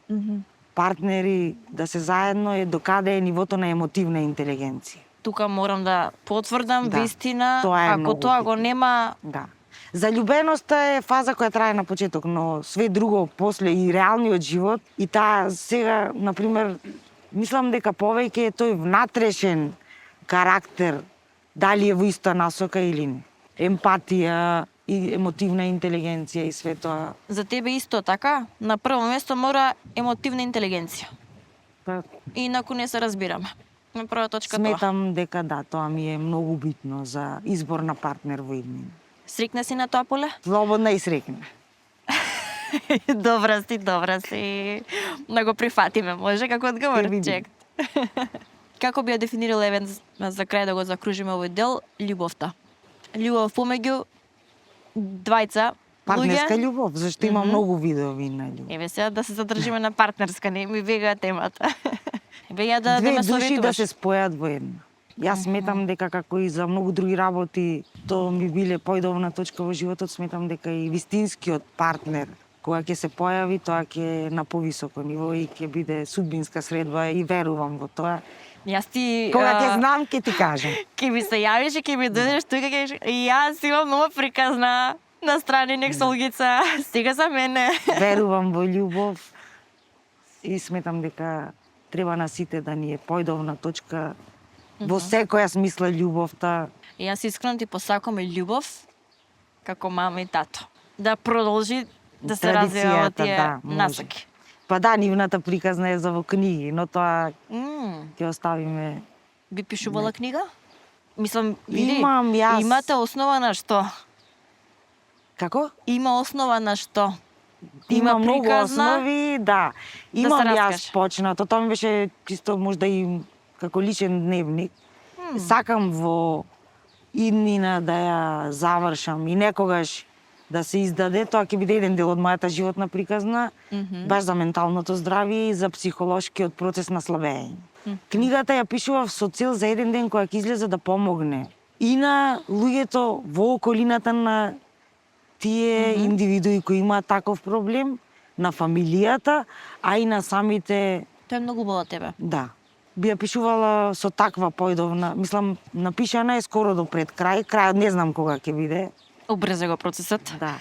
партнери да се заедно е докаде е нивото на емотивна интелигенција. Тука морам да потврдам, Да, вистина, тоа е ако многу тоа го битно. нема, Да. Заљубеноста е фаза која трае на почеток, но све друго после и реалниот живот и таа сега, например, мислам дека повеќе е тој внатрешен карактер, дали е во иста насока или не. Емпатија и емотивна интелигенција и све тоа. за тебе исто така, на прво место мора емотивна интелигенција. Па, Инаку не се разбираме. На прва точка тоа. сметам дека да, тоа ми е многу битно за избор на партнер во иднина. Срекна си на тоа поле? Слободна и среќна. добра си. Да го прифатиме, може како одговор. Ќе видиме. Чек. Како би ја дефинирала евен за крај да го закружиме овој дел, љубовта? Љубов помеѓу двајца Партнерска луѓе. љубов, зашто има многу видови на љубов. Еве сега да се задржиме на партнерска, не ми бега темата. Еве ја да Две ме души да советуваш. се спојат во една. Јас сметам дека како и за многу други работи, тоа ми биле поидовна точка во животот, сметам дека и вистинскиот партнер кога ќе се појави, тоа ќе е на повисоко ниво и ќе биде судбинска средба и верувам во тоа. Јас ти Кога ќе знам, ќе ти кажам. ќе ми се јавиш и ќе ми дојдеш тука ќе кажеш, јас имам нова приказна на страни Нексолгица, стига за мене. Верувам во љубов и сметам дека треба на сите да ни е поидовна точка во секоја смисла љубовта. И јас искрено ти посакувам љубов како мама и тато. Да продолжи да се развива во Традицијата, тие да, може. насоки. Па да, нивната приказна е за во книги, но тоа М, ќе оставиме. би пишувала книга? Мислам, види, Имам јас. имате основа на што? Како? Има основа на што? Има многу приказна, основи, да. се Имам јас раскаже. почнато, тоа ми беше чисто можда и како личен дневник. Сакам во иднина да ја завршам и некогаш да се издаде, тоа ќе биде еден дел од мојата животна приказна, баш за менталното здравје и за психолошкиот процес на слабење. Книгата ја пишував со цел за еден ден која ќе излезе да помогне и на луѓето во околината на тие индивидуи кои имаат таков проблем, на фамилијата, а и на самите, Тоа е многу убаво тебе. да, би ја пишувала со таква поидовна. Мислам, напишана е скоро до пред крај. Крајот не знам кога ќе биде. Обрза го процесот. Да.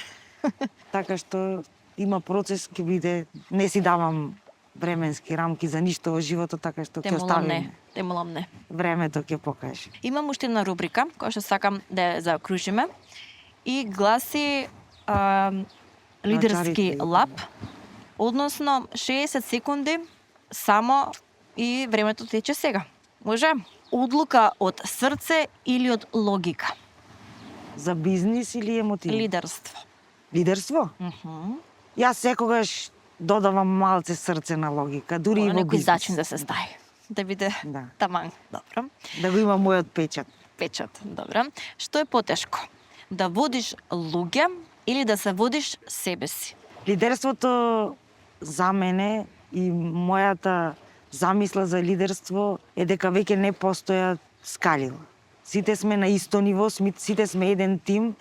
Така што има процес, ќе биде. Не си давам временски рамки за ништо во животот, така што ќе оставим. Темолам не. Времето ќе покаже. Имам уште една рубрика која што сакам да ја заокружиме и гласи лидерски Начарите. лап, односно 60 секунди само и времето тече сега. Може? Одлука од срце или од логика? За бизнис или емотивно? Лидерство. Лидерство? Јас секогаш додавам малце срце на логика, дури и На во некој бизнис. зачин да се стави. Да биде Да. таман. Добро. Да го има мојот печат. Печат. Добро. Што е потешко? Да водиш луѓе или да се водиш себе си? Лидерството за мене и мојата замисла за лидерство е дека веќе не постојат скалила. Сите сме на исто ниво, сите сме еден тим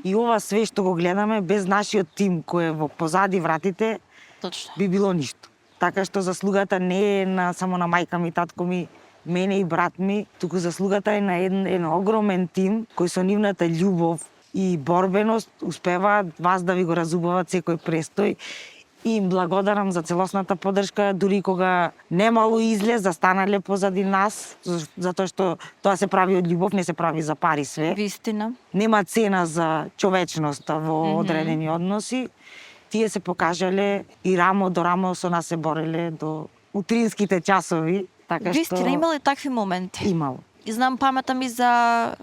и ова све што го гледаме без нашиот тим кој е во позади вратите Точно. би било ништо. Така што заслугата не е само на мајка ми, татко ми, мене и брат ми, туку заслугата е на еден огромен тим кој со нивната љубов и борбеност успеваат вас да ви го разубават секој престој. И им благодарам за целосната поддршка, дури кога немало излез, застанале позади нас, затоа што тоа се прави од љубов, не се прави за пари све. Вистина. Нема цена за човечноста во одредени односи. Тие се покажале и рамо до рамо со нас се бореле до утринските часови. Така што Вистина, имало и такви моменти. имало. И знам, паметам и за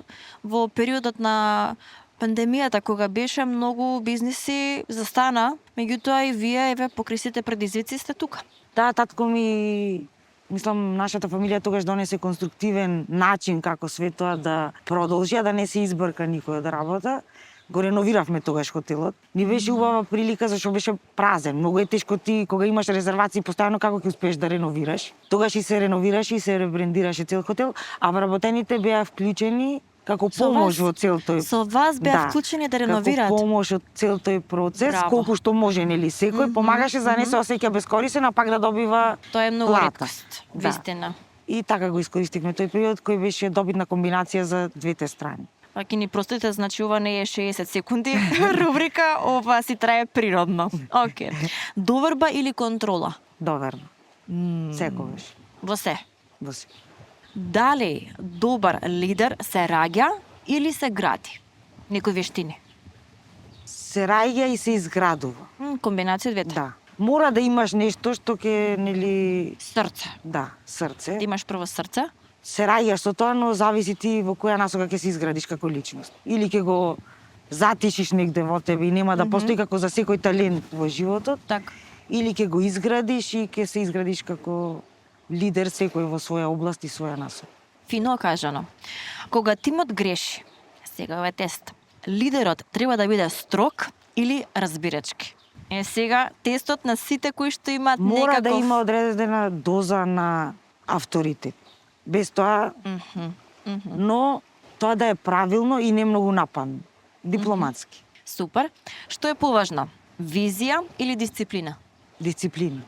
во периодот на пандемијата, кога беше многу бизниси застана, меѓутоа и вие, еве, покрај сите предизвици сте тука. Да, татко ми, мислам, нашата фамилија тогаш донесе конструктивен начин како све тоа да продолжи, а да не се избрка никој од работа. Го реновиравме тогаш хотелот. Ни беше убава прилика зашто беше празен. Многу е тешко ти кога имаш резервации постојано како ќе успееш да реновираш. Тогаш и се реновираше и се ребрендираше цел хотел, а вработените беа вклучени како Со помош вас? во цел тој. Со вас беа вклучени да реновираат. Како помош од цел тој процес, Браво. колку што може, нели, секој помагаше за да не се осеќа бескорисен, а пак да добива Тоа е многу плата. реткост. Да. Вистина. И така го искористивме тој период кој беше добитна комбинација за двете страни. А ќе ни простите, значи ова не е 60 секунди рубрика, ова си трае природно. Океј. Доверба или контрола? Доверно. Секогаш. Во се. Во се. Дали добар лидер се раѓа или се гради? Некои вештини. Се раѓа и се изградува. Комбинација од двете. Да. Мора да имаш нешто што ќе, нели, Срце. да, срце. Да имаш прво срце. Се раѓаш со тоа, но зависи ти во која насока ќе се изградиш како личност. Или ќе го затишиш негде во тебе и нема да постои како за секој талент во животот, Така. или ќе го изградиш и ќе се изградиш како лидер секој во своја област и своја насока. Фино кажано. Кога тимот греши, сега ова е тест, лидерот треба да биде строг или разбирачки? Е сега тестот на сите кои што имаат Мора некаков... да има одредена доза на авторитет. Без тоа, но тоа да е правилно и не многу нападно. Дипломатски. Супер. Што е поважно? Визија или дисциплина? Дисциплина.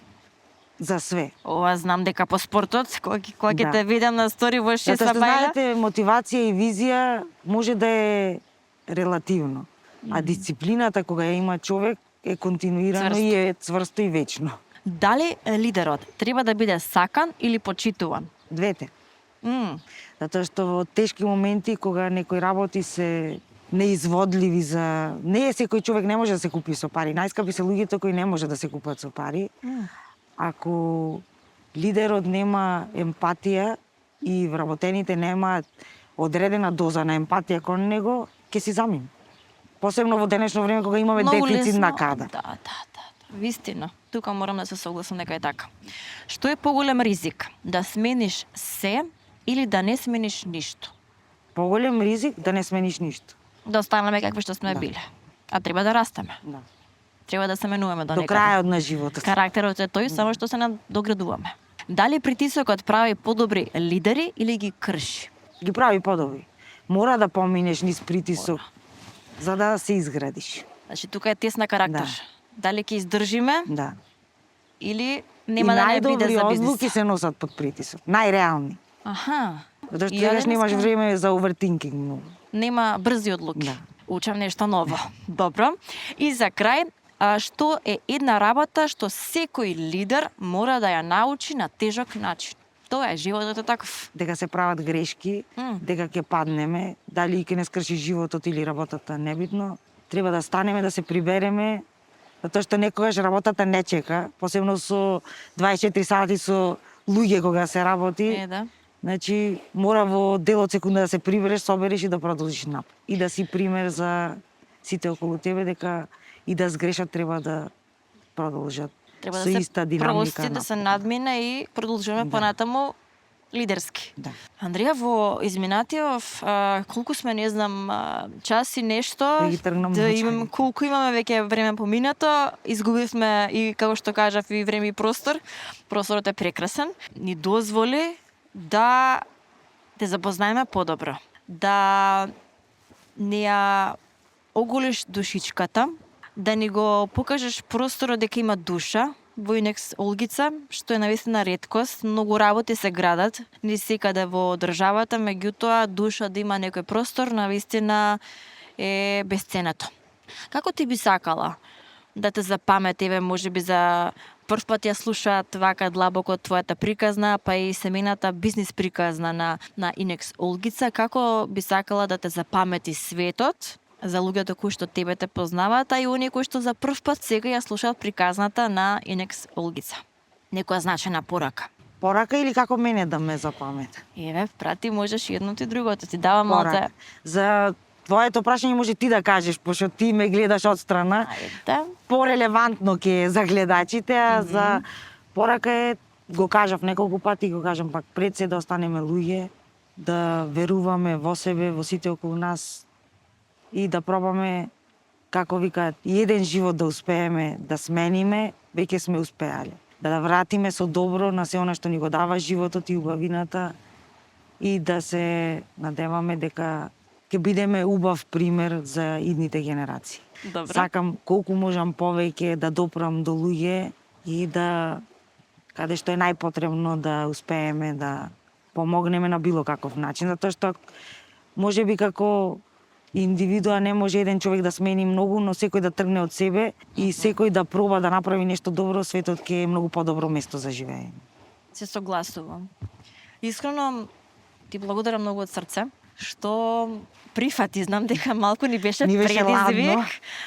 За све. Ова знам дека по спортот, кога ќе Да. те видам на стори во 6 Затоа што бајла, знаете, мотивација и визија може да е релативно. А дисциплината кога ја има човек е континуирано Цврсто. и е цврсто и вечно. дали лидерот треба да биде сакан или почитуван? Двете. Затоа што во тешки моменти кога некои работи се неизводливи за... Не е секој човек не може да се купи со пари. Најскапи се луѓето кои не може да се купат со пари. Ако лидерот нема емпатија и вработените немаат одредена доза на емпатија кон него, ќе си замине. Посебно во денешно време кога имаме Многу дефицит лесно. на кадар. Да. Вистина. Тука морам да се согласам дека е така. Што е поголем ризик? Да смениш се или да не смениш ништо? Поголем ризик да не смениш ништо. Да останеме какви што сме Да. биле. А треба да растеме. Да. Треба да се менуваме до До некаде. крајот на животот. Карактерот е тој, само што се надоградуваме. Дали притисокот прави подобри лидери или ги крши? Ги прави подобри. Мора да поминеш низ притисок за да се изградиш. Значи, тука е тесна карактер. Да. Дали ќе издржиме Да. или И нема да не биде најдобри за одлуки бизнис? се носат под притисок. Најреални. Аха. Затоа што И ја тогаш не немаш сме- време за overthinking многу. Нема брзи одлуки. Да. Учам нешто ново. Добро. И за крај, што е една работа што секој лидер мора да ја научи на тежок начин? Тоа е, животот е таков. Дека се прават грешки, дека ќе паднеме, дали ќе не скрши животот или работата, небитно. Треба да станеме, да се прибереме, затоа што некогаш работата не чека, посебно со 24 сати со луѓе кога се работи. Е, да. Значи, мора во делот секунда да се прибереш, собереш и да продолжиш напред. И да си пример за сите околу тебе, дека и да сгрешат треба да продолжат. Треба со да се иста динамика. прости, да се напред. надмине и продолжуваме Да. понатаму лидерски. Да. Андрија, во изминатиот колку сме, не знам, час и нешто, Да ги тргнам да мачкање. имам колку имаме веќе време поминато, изгубивме и како што кажав и време и простор. Просторот е прекрасен. Ни дозволи да те запознаеме подобро. Да не ја оголиш душичката, да ни го покажеш просторот дека има душа во Инекс Олгица, што е навистина реткост. Многу работи се градат ни секаде во државата, меѓутоа душа да има некој простор навистина е бесценето. Како ти би сакала да те запамет, еве можеби за прв пат ја слушаат вака длабоко твојата приказна, па и семејната бизнис приказна на Инекс Олгица, како би сакала да те запамети светот за луѓето кои што тебе те познаваат, а и оние кои што за прв пат сега ја слушаат приказната на Инекс Олгица? Некоја значена порака. Порака или како мене да ме запамет? Еве, прати, можеш и едното и другото. Ти давам малце. Порака. За твоето прашање може ти да кажеш, пошто ти ме гледаш од страна. Ајде. Порелевантно ќе е за гледачите, а за порака е, го кажав неколку пати, го кажам пак пред се, да останеме луѓе, да веруваме во себе, во сите околу нас и да пробаме, како викаат, и еден живот да успееме да смениме, веќе сме успеале. Да вратиме со добро на се она што ни го дава животот и убавината и да се надеваме дека ќе бидеме убав пример за идните генерации. Добро. Сакам колку можам повеќе да допрам до луѓе и да, каде што е најпотребно, да успееме да помогнеме на било каков начин, затоа што можеби како индивидуа не може еден човек да смени многу, но секој да тргне од себе и секој да проба да направи нешто добро, светот ќе е многу подобро место за живење. Се согласувам. Искрено ти благодарам многу од срце што прифати, знам дека малку ни беше Ни беше предизвик ладно.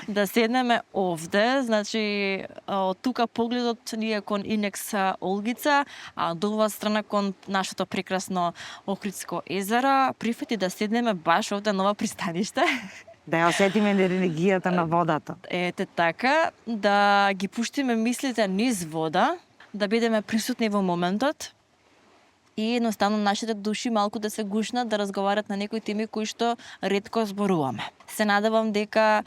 да седнеме овде, значи од тука погледот ни е кон Инекс Олгица, а од оваа страна кон нашето прекрасно Охридско езеро, прифати да седнеме баш овде на ова пристаниште. Да ја осетиме енергијата на водата. Ете така, да ги пуштиме мислите низ вода, да бидеме присутни во моментот и едноставно нашите души малку да се гушнат, да разговарат на некои теми кои што ретко зборуваме. Се надевам дека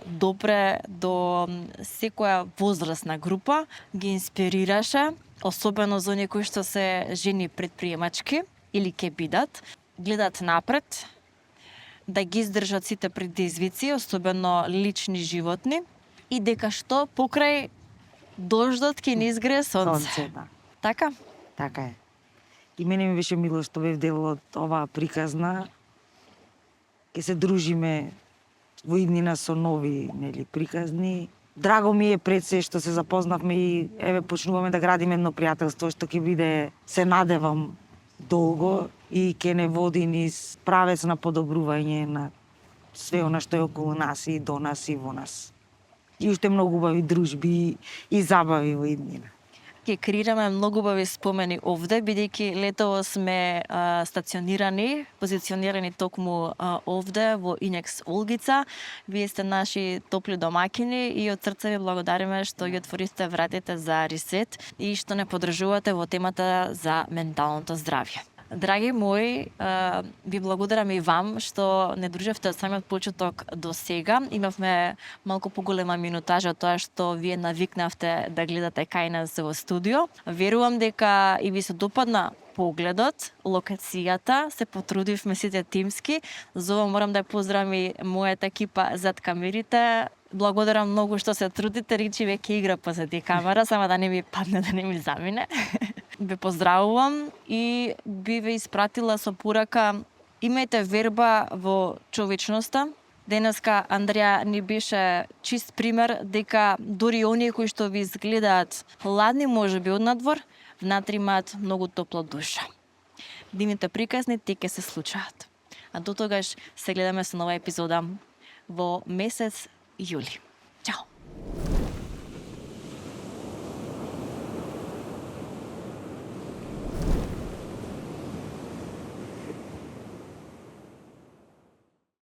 допре до секоја возрастна група, ги инспирираше, особено за оние кои што се жени предприемачки или ќе бидат, гледат напред, да ги издржат сите предизвици, особено лични, животни, и дека што покрај дождот ќе ни изгрее сонце. Сонце, да. Така? Така е. И мене ми беше мило што бев дел од оваа приказна. Ке се дружиме во иднина со нови, нели, приказни. Драго ми е пред се што се запознавме и еве почнуваме да градиме едно пријателство што ќе биде, се надевам, долго и ќе не води низ правец на подобрување на све она што е околу нас и до нас и во нас. И уште многу убави дружби и забави во иднина. Ќе креираме многу убави спомени овде, бидејќи летово сме стационирани, позиционирани токму овде во Инекс Олгица. Вие сте наши топли домакини и од срце ви благодариме што ги отворивте вратите за Ресет и што не поддржувате во темата за менталното здравје. Драги мои, ви благодарам и вам што не дружевте од самиот почеток до сега. Имавме малку поголема минутажа од тоа што вие навикнавте да гледате кај нас во студио. Верувам дека и ви се допадна погледот, локацијата, се потрудивме сите тимски. За ова морам да ја поздравам и мојата екипа зад камерите, Благодарам многу што се трудите, Ричи веќе игра позади камера, само да не ми падне, да не ми замине. Ве поздравувам и би ве испратила со порака: имајте верба во човечноста. Денеска Андреја ни беше чист пример дека дури оние кои што ви изгледаат хладни можеби однадвор, внатре имаат многу топла душа. Дивните приказни те ќе се случаат. А до тогаш се гледаме со нова епизода во месец јули. Чао!